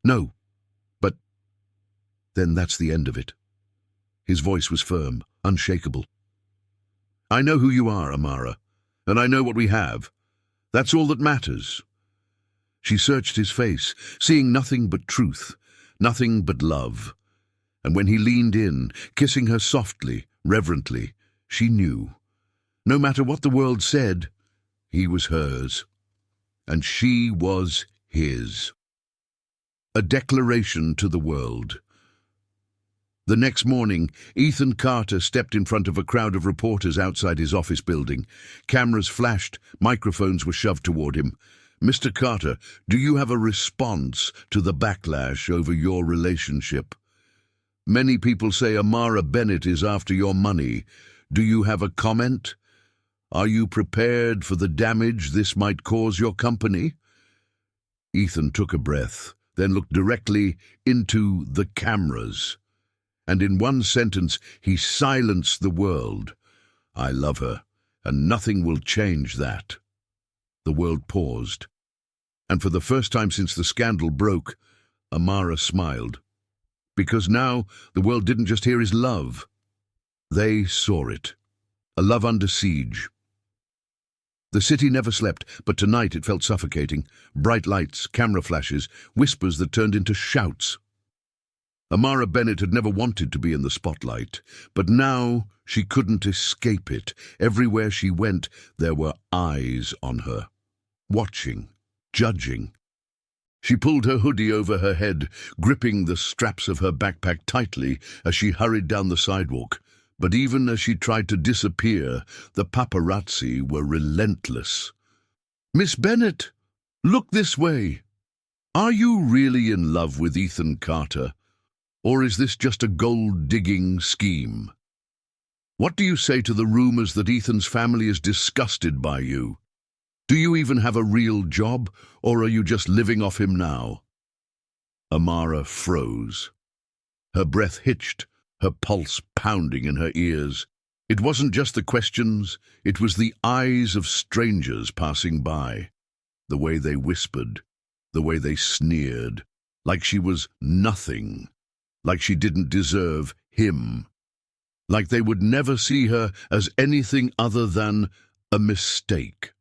Speaker 1: "No, but then that's the end of it." His voice was firm, unshakable. "I know who you are, Amara, and I know what we have. That's all that matters." She searched his face, seeing nothing but truth, nothing but love. And when he leaned in, kissing her softly, reverently, she knew. No matter what the world said, he was hers, and she was his. A declaration to the world. The next morning, Ethan Carter stepped in front of a crowd of reporters outside his office building. Cameras flashed, microphones were shoved toward him. "Mr. Carter, do you have a response to the backlash over your relationship? Many people say Amara Bennett is after your money. Do you have a comment? Are you prepared for the damage this might cause your company?" Ethan took a breath, then looked directly into the cameras. And in one sentence, he silenced the world. "I love her, and nothing will change that." The world paused. And for the first time since the scandal broke, Amara smiled. Because now the world didn't just hear his love. They saw it. A love under siege. The city never slept, but tonight it felt suffocating. Bright lights, camera flashes, whispers that turned into shouts. Amara Bennett had never wanted to be in the spotlight, but now she couldn't escape it. Everywhere she went, there were eyes on her, watching, judging. She pulled her hoodie over her head, gripping the straps of her backpack tightly as she hurried down the sidewalk. But even as she tried to disappear, the paparazzi were relentless. "Miss Bennett, look this way. Are you really in love with Ethan Carter? Or is this just a gold-digging scheme? What do you say to the rumors that Ethan's family is disgusted by you? Do you even have a real job, or are you just living off him now?" Amara froze. Her breath hitched, her pulse pounding in her ears. It wasn't just the questions, it was the eyes of strangers passing by. The way they whispered, the way they sneered, like she was nothing. Like she didn't deserve him. Like they would never see her as anything other than a mistake.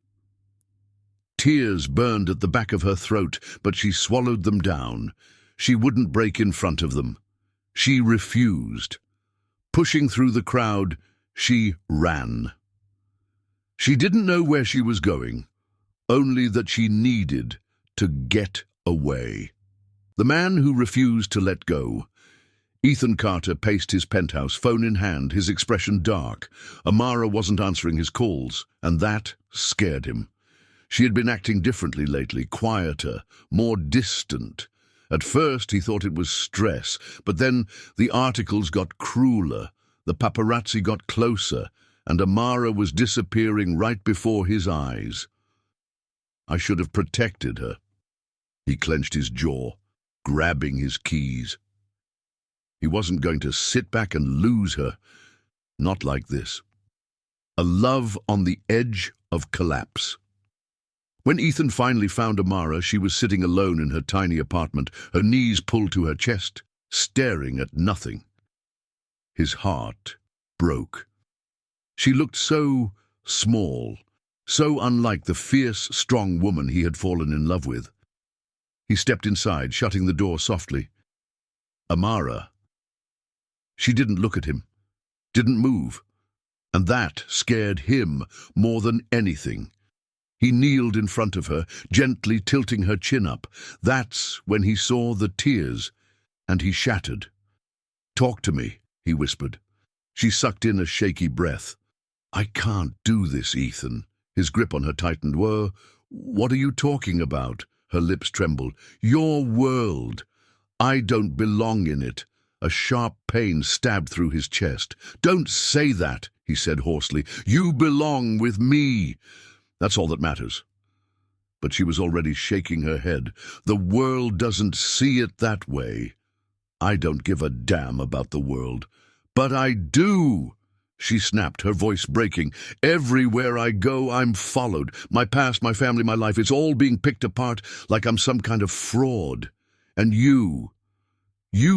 Speaker 1: Tears burned at the back of her throat, but she swallowed them down. She wouldn't break in front of them. She refused. Pushing through the crowd, she ran. She didn't know where she was going, only that she needed to get away. The man who refused to let go. Ethan Carter paced his penthouse, phone in hand, his expression dark. Amara wasn't answering his calls, and that scared him. She had been acting differently lately, quieter, more distant. At first he thought it was stress, but then the articles got crueler, the paparazzi got closer, and Amara was disappearing right before his eyes. "I should have protected her." He clenched his jaw, grabbing his keys. He wasn't going to sit back and lose her. Not like this. A love on the edge of collapse. When Ethan finally found Amara, she was sitting alone in her tiny apartment, her knees pulled to her chest, staring at nothing. His heart broke. She looked so small, so unlike the fierce, strong woman he had fallen in love with. He stepped inside, shutting the door softly. Amara. She didn't look at him, didn't move, and that scared him more than anything. He kneeled in front of her, gently tilting her chin up. That's when he saw the tears, and he shattered. "Talk to me," he whispered. She sucked in a shaky breath. "I can't do this, Ethan." His grip on her tightened. "Whoa, what are you talking about?" Her lips trembled. "Your world. I don't belong in it." A sharp pain stabbed through his chest. "Don't say that," he said hoarsely. "You belong with me. That's all that matters." But she was already shaking her head. "The world doesn't see it that way." "I don't give a damn about the world." "But I do." she snapped, her voice breaking. Everywhere I go, I'm followed. My past, my family, my life, it's all being picked apart like I'm some kind of fraud. And you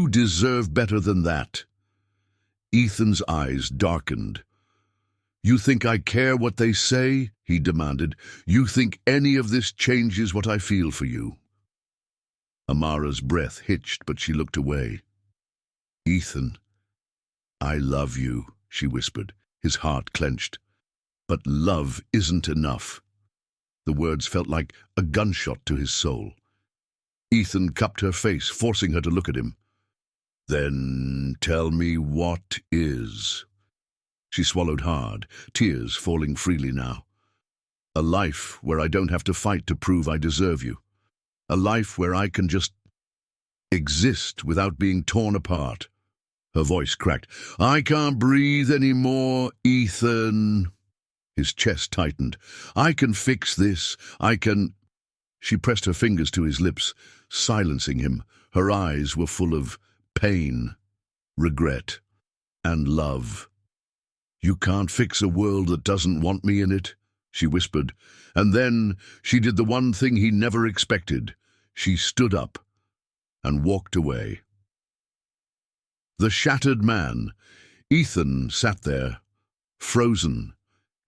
Speaker 1: deserve better than that. Ethan's eyes darkened. You think I care what they say? He demanded. You think any of this changes what I feel for you? Amara's breath hitched, but she looked away. Ethan, I love you, she whispered, his heart clenched. But love isn't enough. The words felt like a gunshot to his soul. Ethan cupped her face, forcing her to look at him. Then tell me what is. She swallowed hard, tears falling freely now. A life where I don't have to fight to prove I deserve you. A life where I can just exist without being torn apart. Her voice cracked. I can't breathe anymore, Ethan. His chest tightened. I can fix this. I can... She pressed her fingers to his lips, silencing him. Her eyes were full of pain, regret, and love. You can't fix a world that doesn't want me in it, she whispered, and then she did the one thing he never expected. She stood up and walked away. The shattered man, Ethan, sat there, frozen.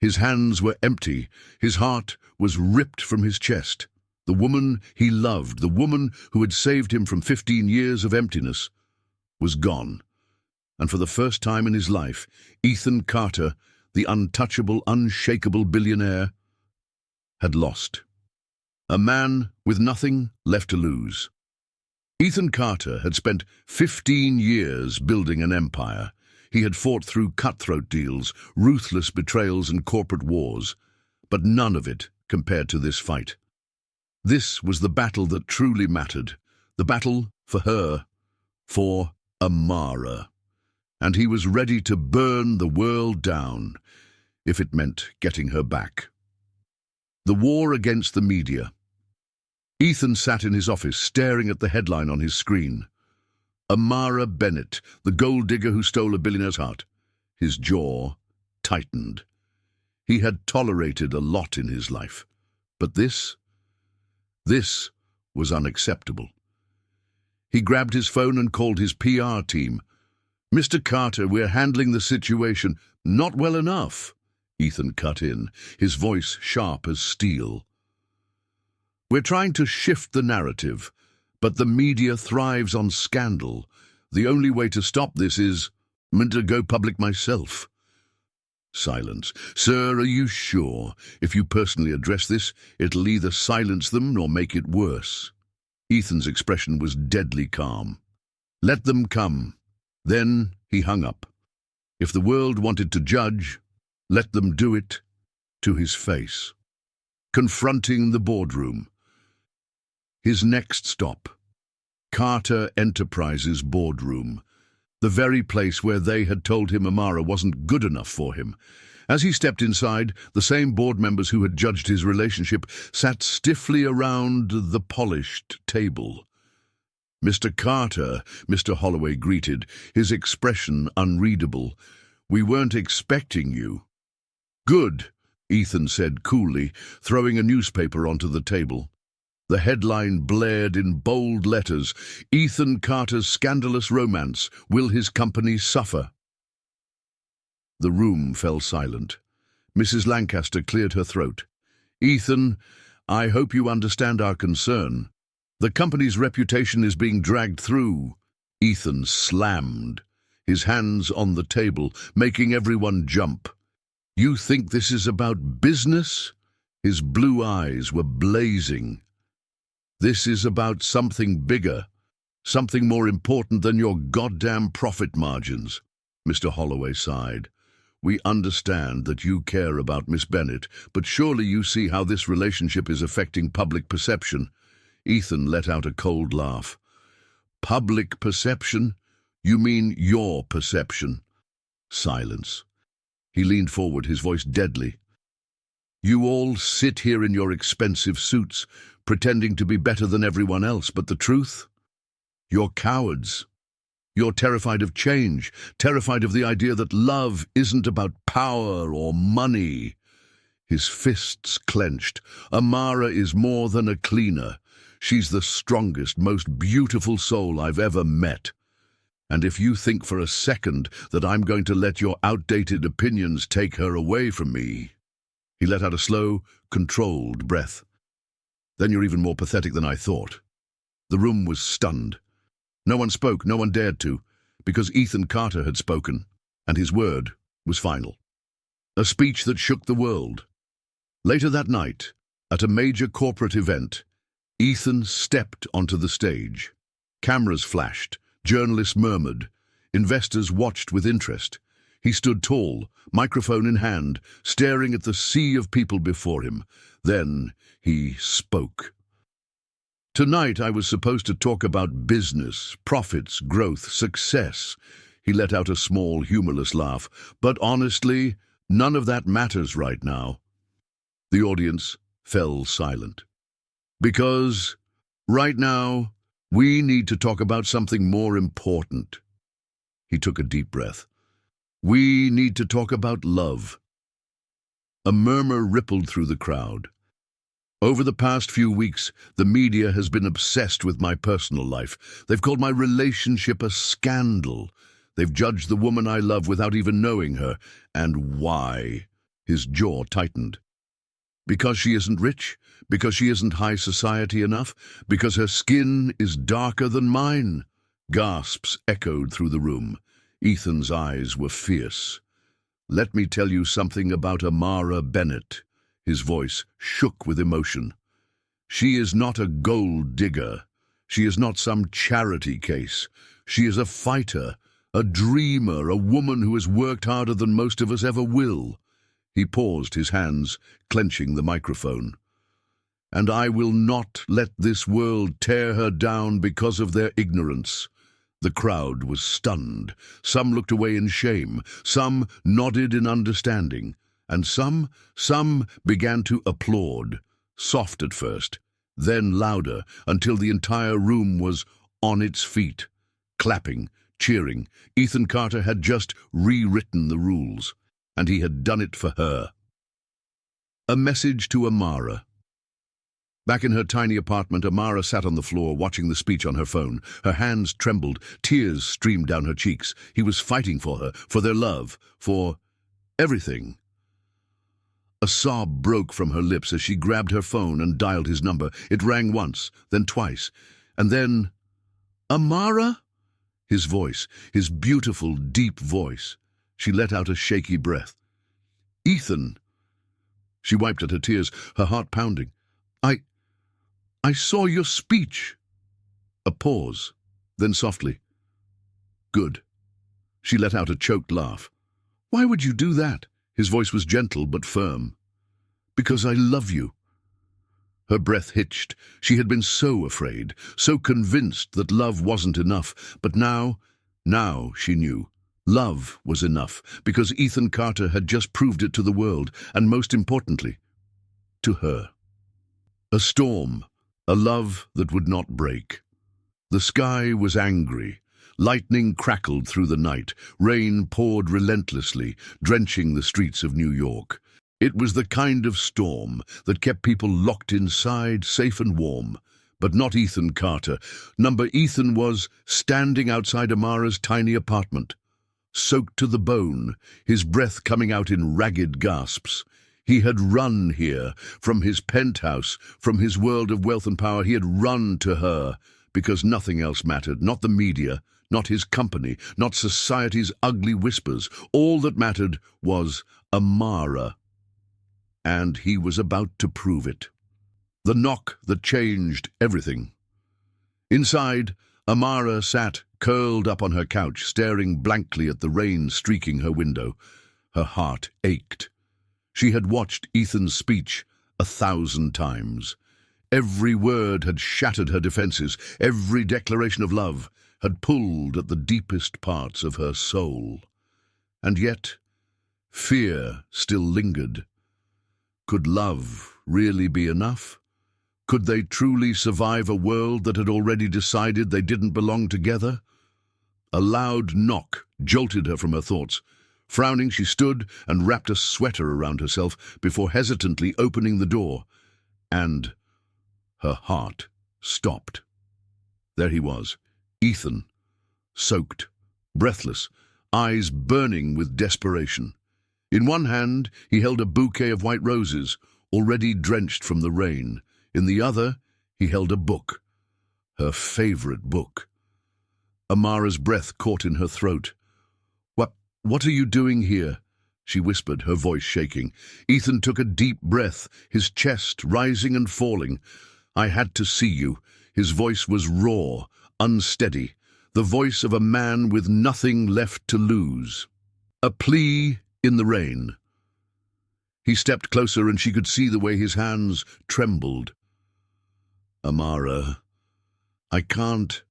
Speaker 1: His hands were empty, his heart was ripped from his chest. The woman he loved, the woman who had saved him from 15 years of emptiness, was gone. And for the first time in his life, Ethan Carter, the untouchable, unshakable billionaire, had lost. A man with nothing left to lose. Ethan Carter had spent 15 years building an empire. He had fought through cutthroat deals, ruthless betrayals and corporate wars, but none of it compared to this fight. This was the battle that truly mattered, the battle for her, for Amara. And he was ready to burn the world down, if it meant getting her back. The war against the media. Ethan sat in his office, staring at the headline on his screen. Amara Bennett, the gold digger who stole a billionaire's heart. His jaw tightened. He had tolerated a lot in his life, but this was unacceptable. He grabbed his phone and called his PR team. Mr. Carter, we're handling the situation. Not well enough, Ethan cut in, his voice sharp as steel. We're trying to shift the narrative, but the media thrives on scandal. The only way to stop this is to go public myself. Silence. Sir, are you sure? If you personally address this, it'll either silence them nor make it worse. Ethan's expression was deadly calm. Let them come. Then he hung up. If the world wanted to judge, let them do it to his face. Confronting the boardroom. His next stop. Carter Enterprises boardroom. The very place where they had told him Amara wasn't good enough for him. As he stepped inside, the same board members who had judged his relationship sat stiffly around the polished table. Mr. Carter, Mr. Holloway greeted, his expression unreadable. We weren't expecting you. Good, Ethan said coolly, throwing a newspaper onto the table. The headline blared in bold letters, Ethan Carter's scandalous romance, will his company suffer? The room fell silent. Mrs. Lancaster cleared her throat. Ethan, I hope you understand our concern. The company's reputation is being dragged through. Ethan slammed, his hands on the table, making everyone jump. You think this is about business? His blue eyes were blazing. This is about something bigger, something more important than your goddamn profit margins. Mr. Holloway sighed. We understand that you care about Miss Bennett, but surely you see how this relationship is affecting public perception. Ethan let out a cold laugh. Public perception? You mean your perception? Silence. He leaned forward, his voice deadly. You all sit here in your expensive suits, pretending to be better than everyone else, but the truth? You're cowards. You're terrified of change, terrified of the idea that love isn't about power or money. His fists clenched. Amara is more than a cleaner. She's the strongest, most beautiful soul I've ever met. And if you think for a second that I'm going to let your outdated opinions take her away from me—" He let out a slow, controlled breath. "Then you're even more pathetic than I thought." The room was stunned. No one spoke, no one dared to, because Ethan Carter had spoken, and his word was final. A speech that shook the world. Later that night, at a major corporate event, Ethan stepped onto the stage. Cameras flashed, journalists murmured, investors watched with interest. He stood tall, microphone in hand, staring at the sea of people before him. Then he spoke. "Tonight I was supposed to talk about business, profits, growth, success." He let out a small, humorless laugh. "But honestly, none of that matters right now." The audience fell silent. "Because right now, we need to talk about something more important." He took a deep breath. "We need to talk about love." A murmur rippled through the crowd. "Over the past few weeks, the media has been obsessed with my personal life. They've called my relationship a scandal. They've judged the woman I love without even knowing her. And why?" His jaw tightened. "Because she isn't rich? Because she isn't high society enough? Because her skin is darker than mine?" Gasps echoed through the room. Ethan's eyes were fierce. "Let me tell you something about Amara Bennett." His voice shook with emotion. "She is not a gold digger. She is not some charity case. She is a fighter, a dreamer, a woman who has worked harder than most of us ever will." He paused, his hands clenching the microphone. "And I will not let this world tear her down because of their ignorance." The crowd was stunned. Some looked away in shame, some nodded in understanding, and some began to applaud, soft at first, then louder, until the entire room was on its feet, clapping, cheering. Ethan Carter had just rewritten the rules, and he had done it for her. A message to Amara. Back in her tiny apartment, Amara sat on the floor watching the speech on her phone. Her hands trembled, tears streamed down her cheeks. He was fighting for her, for their love, for everything. A sob broke from her lips as she grabbed her phone and dialed his number. It rang once, then twice, and then, "Amara?" His voice, his beautiful, deep voice. She let out a shaky breath. "Ethan." She wiped at her tears, her heart pounding. I saw your speech." A pause, then softly, "Good." She let out a choked laugh. "Why would you do that?" His voice was gentle but firm. "Because I love you." Her breath hitched. She had been so afraid, so convinced that love wasn't enough. But now she knew. Love was enough, because Ethan Carter had just proved it to the world, and most importantly, to her. A storm, a love that would not break. The sky was angry. Lightning crackled through the night. Rain poured relentlessly, drenching the streets of New York. It was the kind of storm that kept people locked inside, safe and warm. But not Ethan Carter. Ethan was standing outside Amara's tiny apartment, soaked to the bone, his breath coming out in ragged gasps. He had run here, from his penthouse, from his world of wealth and power. He had run to her, because nothing else mattered, not the media, not his company, not society's ugly whispers. All that mattered was Amara. And he was about to prove it. The knock that changed everything. Inside, Amara sat curled up on her couch, staring blankly at the rain streaking her window. Her heart ached. She had watched Ethan's speech 1,000 times. Every word had shattered her defenses. Every declaration of love had pulled at the deepest parts of her soul. And yet, fear still lingered. Could love really be enough? Could they truly survive a world that had already decided they didn't belong together? A loud knock jolted her from her thoughts. Frowning, she stood and wrapped a sweater around herself before hesitantly opening the door. And her heart stopped. There he was, Ethan, soaked, breathless, eyes burning with desperation. In one hand, he held a bouquet of white roses, already drenched from the rain. In the other, he held a book, her favorite book. Amara's breath caught in her throat. What are you doing here?" she whispered, her voice shaking. Ethan took a deep breath, his chest rising and falling. "I had to see you." His voice was raw, unsteady, the voice of a man with nothing left to lose. A plea in the rain. He stepped closer and she could see the way his hands trembled. "Amara, I can't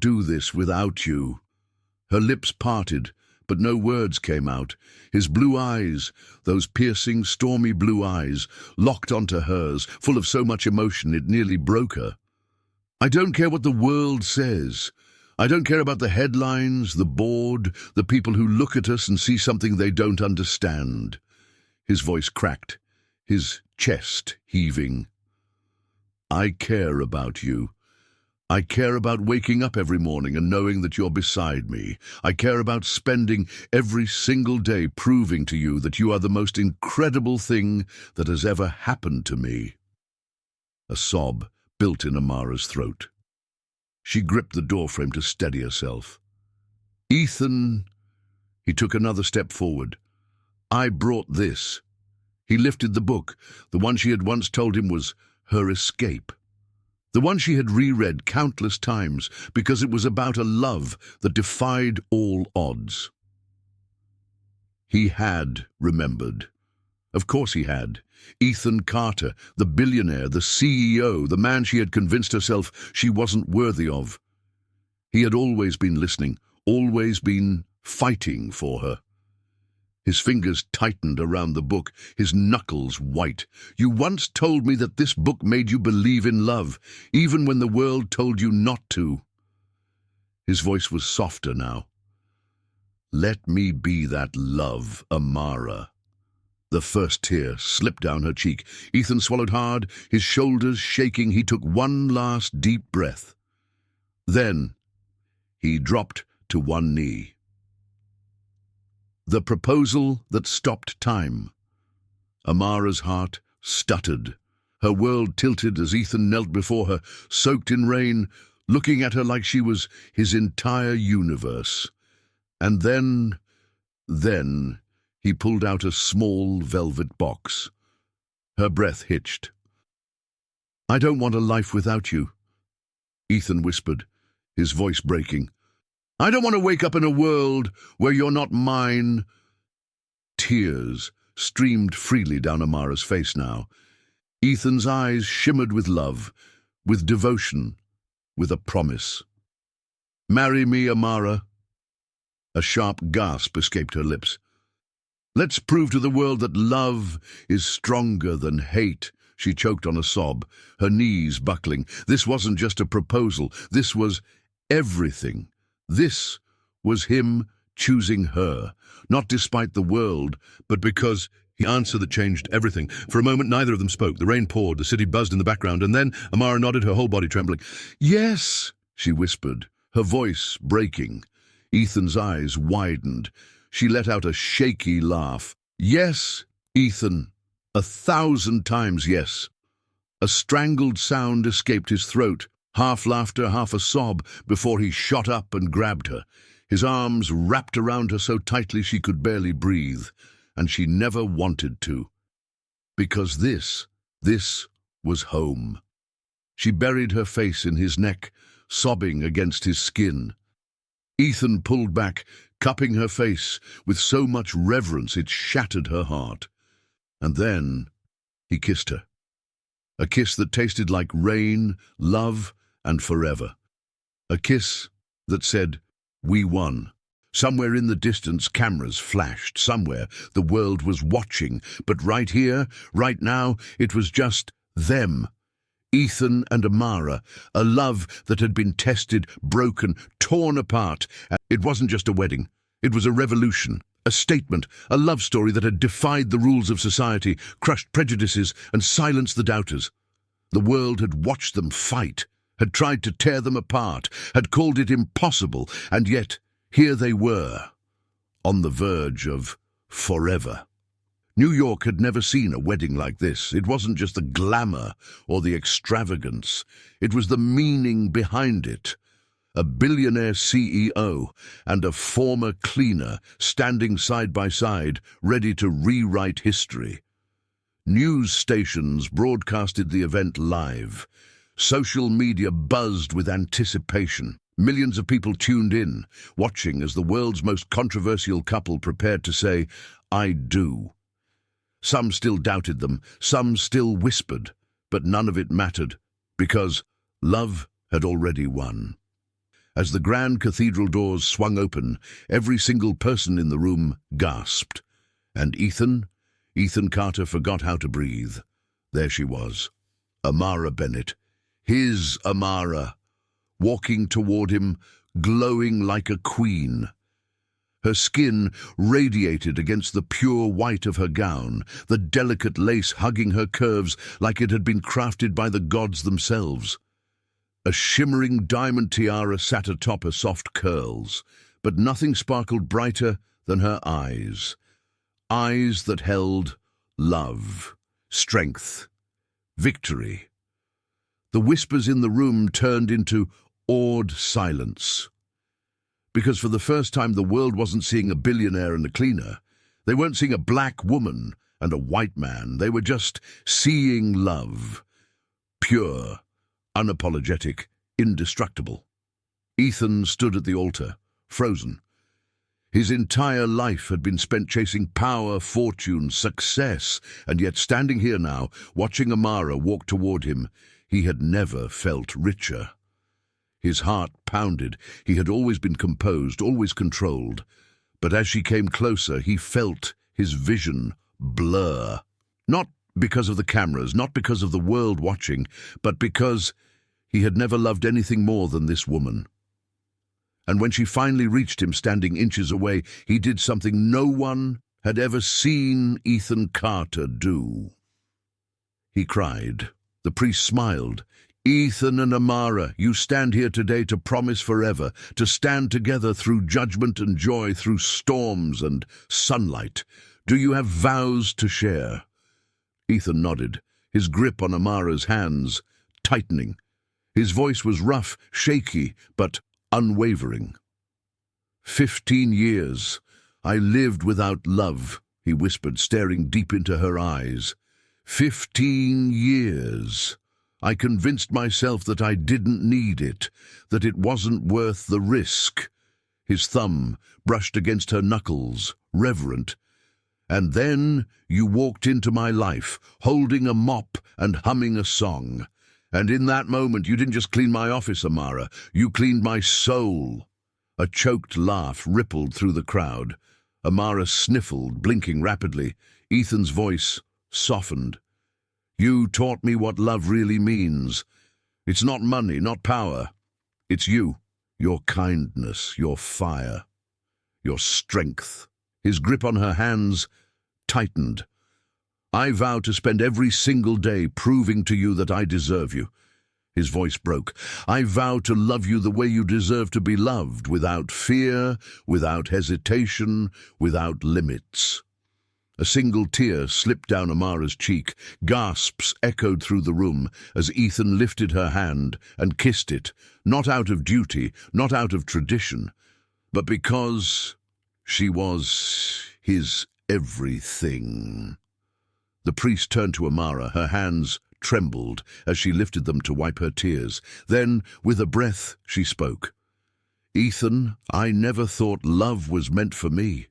Speaker 1: do this without you." Her lips parted, but no words came out. His blue eyes, those piercing, stormy blue eyes, locked onto hers, full of so much emotion it nearly broke her. "I don't care what the world says. I don't care about the headlines, the board, the people who look at us and see something they don't understand." His voice cracked, his chest heaving. "I care about you. I care about waking up every morning and knowing that you're beside me. I care about spending every single day proving to you that you are the most incredible thing that has ever happened to me." A sob built in Amara's throat. She gripped the doorframe to steady herself. "Ethan," he took another step forward. "I brought this." He lifted the book, the one she had once told him was her escape. The one she had reread countless times because it was about a love that defied all odds. He had remembered. Of course he had. Ethan Carter, the billionaire, the CEO, the man she had convinced herself she wasn't worthy of. He had always been listening, always been fighting for her. His fingers tightened around the book, his knuckles white. "You once told me that this book made you believe in love, even when the world told you not to." His voice was softer now. "Let me be that love, Amara." The first tear slipped down her cheek. Ethan swallowed hard, his shoulders shaking. He took one last deep breath. Then he dropped to one knee. The proposal that stopped time. Amara's heart stuttered. Her world tilted as Ethan knelt before her, soaked in rain, looking at her like she was his entire universe. And then he pulled out a small velvet box. Her breath hitched. "I don't want a life without you," Ethan whispered, his voice breaking. "I don't want to wake up in a world where you're not mine." Tears streamed freely down Amara's face now. Ethan's eyes shimmered with love, with devotion, with a promise. "Marry me, Amara." A sharp gasp escaped her lips. "Let's prove to the world that love is stronger than hate." She choked on a sob, her knees buckling. This wasn't just a proposal. This was everything. This was him choosing her, not despite the world, but because he answered that changed everything. For a moment, neither of them spoke. The rain poured, the city buzzed in the background, and then Amara nodded, her whole body trembling. "Yes," she whispered, her voice breaking. Ethan's eyes widened. She let out a shaky laugh. "Yes, Ethan. 1,000 times yes." A strangled sound escaped his throat, half laughter, half a sob, before he shot up and grabbed her. His arms wrapped around her so tightly she could barely breathe, and she never wanted to. Because this was home. She buried her face in his neck, sobbing against his skin. Ethan pulled back, cupping her face with so much reverence it shattered her heart. And then he kissed her. A kiss that tasted like rain, love, and forever. A kiss that said, "We won." Somewhere in the distance, cameras flashed. Somewhere, the world was watching. But right here, right now, it was just them. Ethan and Amara, a love that had been tested, broken, torn apart. It wasn't just a wedding. It was a revolution, a statement, a love story that had defied the rules of society, crushed prejudices, and silenced the doubters. The world had watched them fight, had tried to tear them apart, had called it impossible, and yet here they were, on the verge of forever. New York had never seen a wedding like this. It wasn't just the glamour or the extravagance. It was the meaning behind it. A billionaire CEO and a former cleaner standing side by side, ready to rewrite history. News stations broadcasted the event live. Social media buzzed with anticipation. Millions of people tuned in, watching as the world's most controversial couple prepared to say, "I do." Some still doubted them, some still whispered, but none of it mattered, because love had already won. As the grand cathedral doors swung open, every single person in the room gasped. And Ethan Carter forgot how to breathe. There she was, Amara Bennett, his Amara, walking toward him, glowing like a queen. Her skin radiated against the pure white of her gown, the delicate lace hugging her curves like it had been crafted by the gods themselves. A shimmering diamond tiara sat atop her soft curls, but nothing sparkled brighter than her eyes. Eyes that held love, strength, victory. The whispers in the room turned into awed silence. Because for the first time the world wasn't seeing a billionaire and a cleaner. They weren't seeing a black woman and a white man. They were just seeing love. Pure, unapologetic, indestructible. Ethan stood at the altar, frozen. His entire life had been spent chasing power, fortune, success, and yet standing here now, watching Amara walk toward him, he had never felt richer. His heart pounded. He had always been composed, always controlled. But as she came closer, he felt his vision blur. Not because of the cameras, not because of the world watching, but because he had never loved anything more than this woman. And when she finally reached him, standing inches away, he did something no one had ever seen Ethan Carter do. He cried. The priest smiled. "Ethan and Amara, you stand here today to promise forever, to stand together through judgment and joy, through storms and sunlight. Do you have vows to share?" Ethan nodded, his grip on Amara's hands tightening. His voice was rough, shaky, but unwavering. 15 years. I lived without love, he whispered, staring deep into her eyes. 15 years. I convinced myself that I didn't need it, that it wasn't worth the risk. His thumb brushed against her knuckles, reverent. And then you walked into my life, holding a mop and humming a song. And in that moment, you didn't just clean my office, Amara. You cleaned my soul. A choked laugh rippled through the crowd. Amara sniffled, blinking rapidly. Ethan's voice softened. You taught me what love really means. It's not money, not power. It's you, your kindness, your fire, your strength. His grip on her hands tightened. I vow to spend every single day proving to you that I deserve you. His voice broke. I vow to love you the way you deserve to be loved, without fear, without hesitation, without limits. A single tear slipped down Amara's cheek. Gasps echoed through the room as Ethan lifted her hand and kissed it, not out of duty, not out of tradition, but because she was his everything. The priest turned to Amara. Her hands trembled as she lifted them to wipe her tears. Then, with a breath, she spoke. Ethan, I never thought love was meant for me.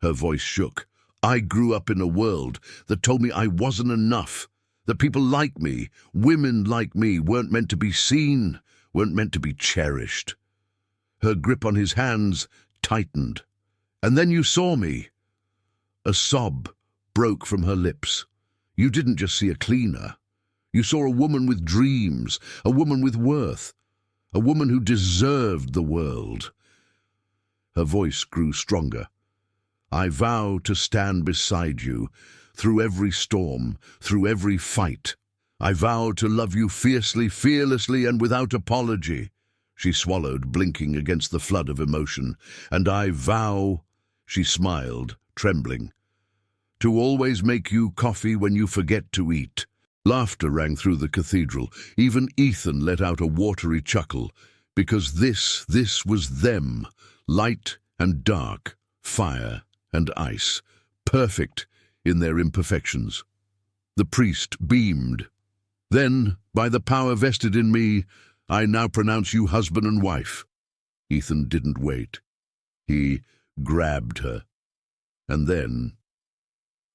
Speaker 1: Her voice shook. I grew up in a world that told me I wasn't enough, that people like me, women like me, weren't meant to be seen, weren't meant to be cherished. Her grip on his hands tightened. And then you saw me. A sob broke from her lips. You didn't just see a cleaner. You saw a woman with dreams, a woman with worth, a woman who deserved the world. Her voice grew stronger. I vow to stand beside you, through every storm, through every fight. I vow to love you fiercely, fearlessly, and without apology. She swallowed, blinking against the flood of emotion. And I vow, she smiled, trembling, to always make you coffee when you forget to eat. Laughter rang through the cathedral. Even Ethan let out a watery chuckle, because this was them, light and dark, fire and ice, perfect in their imperfections. The priest beamed. Then, by the power vested in me, I now pronounce you husband and wife. Ethan didn't wait. He grabbed her, and then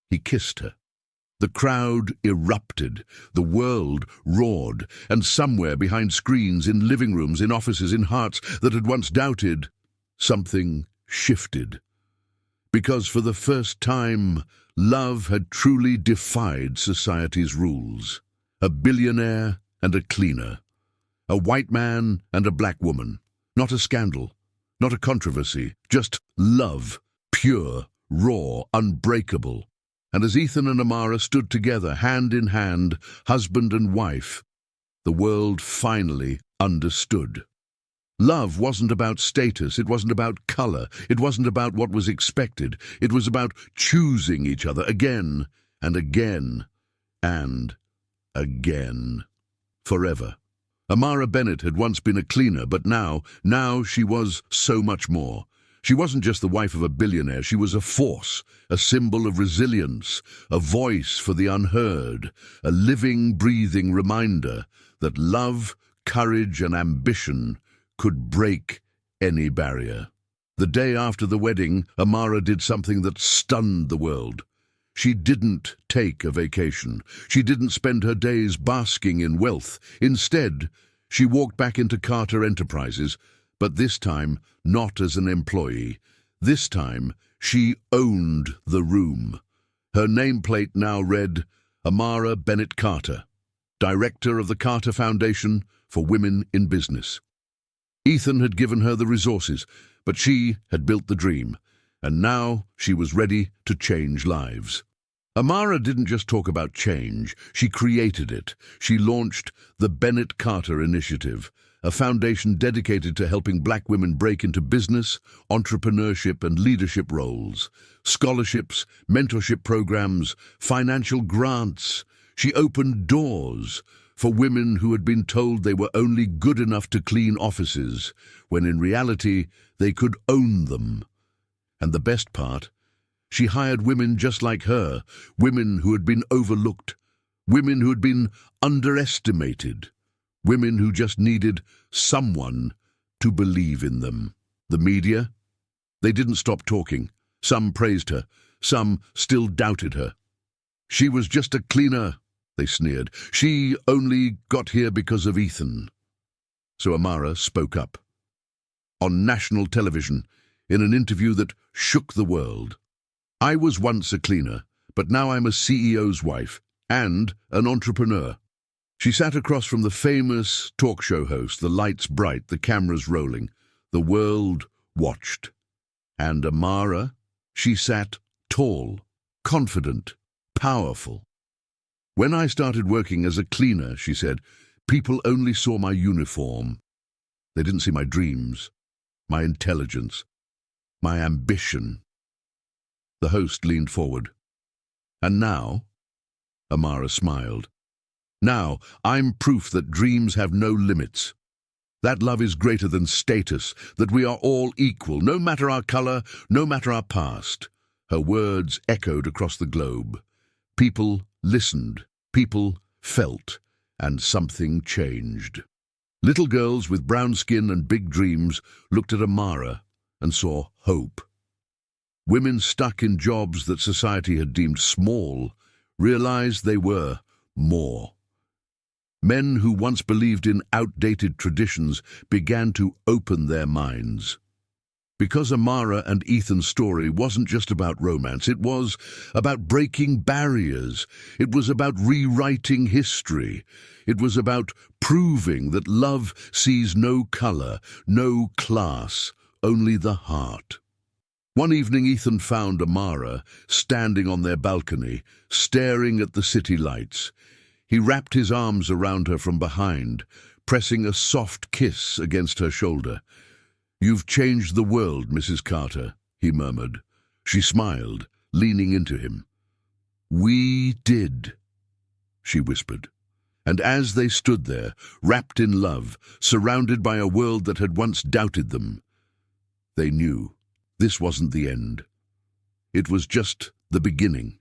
Speaker 1: he kissed her. The crowd erupted, the world roared, and somewhere behind screens, in living rooms, in offices, in hearts that had once doubted, something shifted. Because for the first time, love had truly defied society's rules. A billionaire and a cleaner. A white man and a black woman. Not a scandal, not a controversy, just love, pure, raw, unbreakable. And as Ethan and Amara stood together, hand in hand, husband and wife, the world finally understood. Love wasn't about status, it wasn't about color, it wasn't about what was expected. It was about choosing each other again and again and again. Forever. Amara Bennett had once been a cleaner, but now she was so much more. She wasn't just the wife of a billionaire, she was a force, a symbol of resilience, a voice for the unheard, a living, breathing reminder that love, courage, and ambition could break any barrier. The day after the wedding, Amara did something that stunned the world. She didn't take a vacation. She didn't spend her days basking in wealth. Instead, she walked back into Carter Enterprises, but this time not as an employee. This time, she owned the room. Her nameplate now read, Amara Bennett Carter, Director of the Carter Foundation for Women in Business. Ethan had given her the resources, but she had built the dream, and now she was ready to change lives. Amara didn't just talk about change, she created it. She launched the Bennett Carter Initiative, a foundation dedicated to helping black women break into business, entrepreneurship, and leadership roles. Scholarships, mentorship programs, financial grants. She opened doors for women who had been told they were only good enough to clean offices, when in reality they could own them. And the best part, she hired women just like her, women who had been overlooked, women who had been underestimated, women who just needed someone to believe in them. The media? They didn't stop talking. Some praised her, some still doubted her. She was just a cleaner, they sneered. She only got here because of Ethan. So Amara spoke up. On national television, in an interview that shook the world. I was once a cleaner, but now I'm a CEO's wife and an entrepreneur. She sat across from the famous talk show host, the lights bright, the cameras rolling. The world watched. And Amara, she sat tall, confident, powerful. When I started working as a cleaner, she said, people only saw my uniform. They didn't see my dreams, my intelligence, my ambition. The host leaned forward. And now, Amara smiled. Now, I'm proof that dreams have no limits. That love is greater than status, that we are all equal, no matter our color, no matter our past. Her words echoed across the globe. People listened, people felt, and something changed. Little girls with brown skin and big dreams looked at Amara and saw hope. Women stuck in jobs that society had deemed small realized they were more. Men who once believed in outdated traditions began to open their minds. Because Amara and Ethan's story wasn't just about romance, it was about breaking barriers. It was about rewriting history. It was about proving that love sees no color, no class, only the heart. One evening, Ethan found Amara standing on their balcony, staring at the city lights. He wrapped his arms around her from behind, pressing a soft kiss against her shoulder. "You've changed the world, Mrs. Carter," he murmured. She smiled, leaning into him. "We did," she whispered. And as they stood there, wrapped in love, surrounded by a world that had once doubted them, they knew this wasn't the end. It was just the beginning.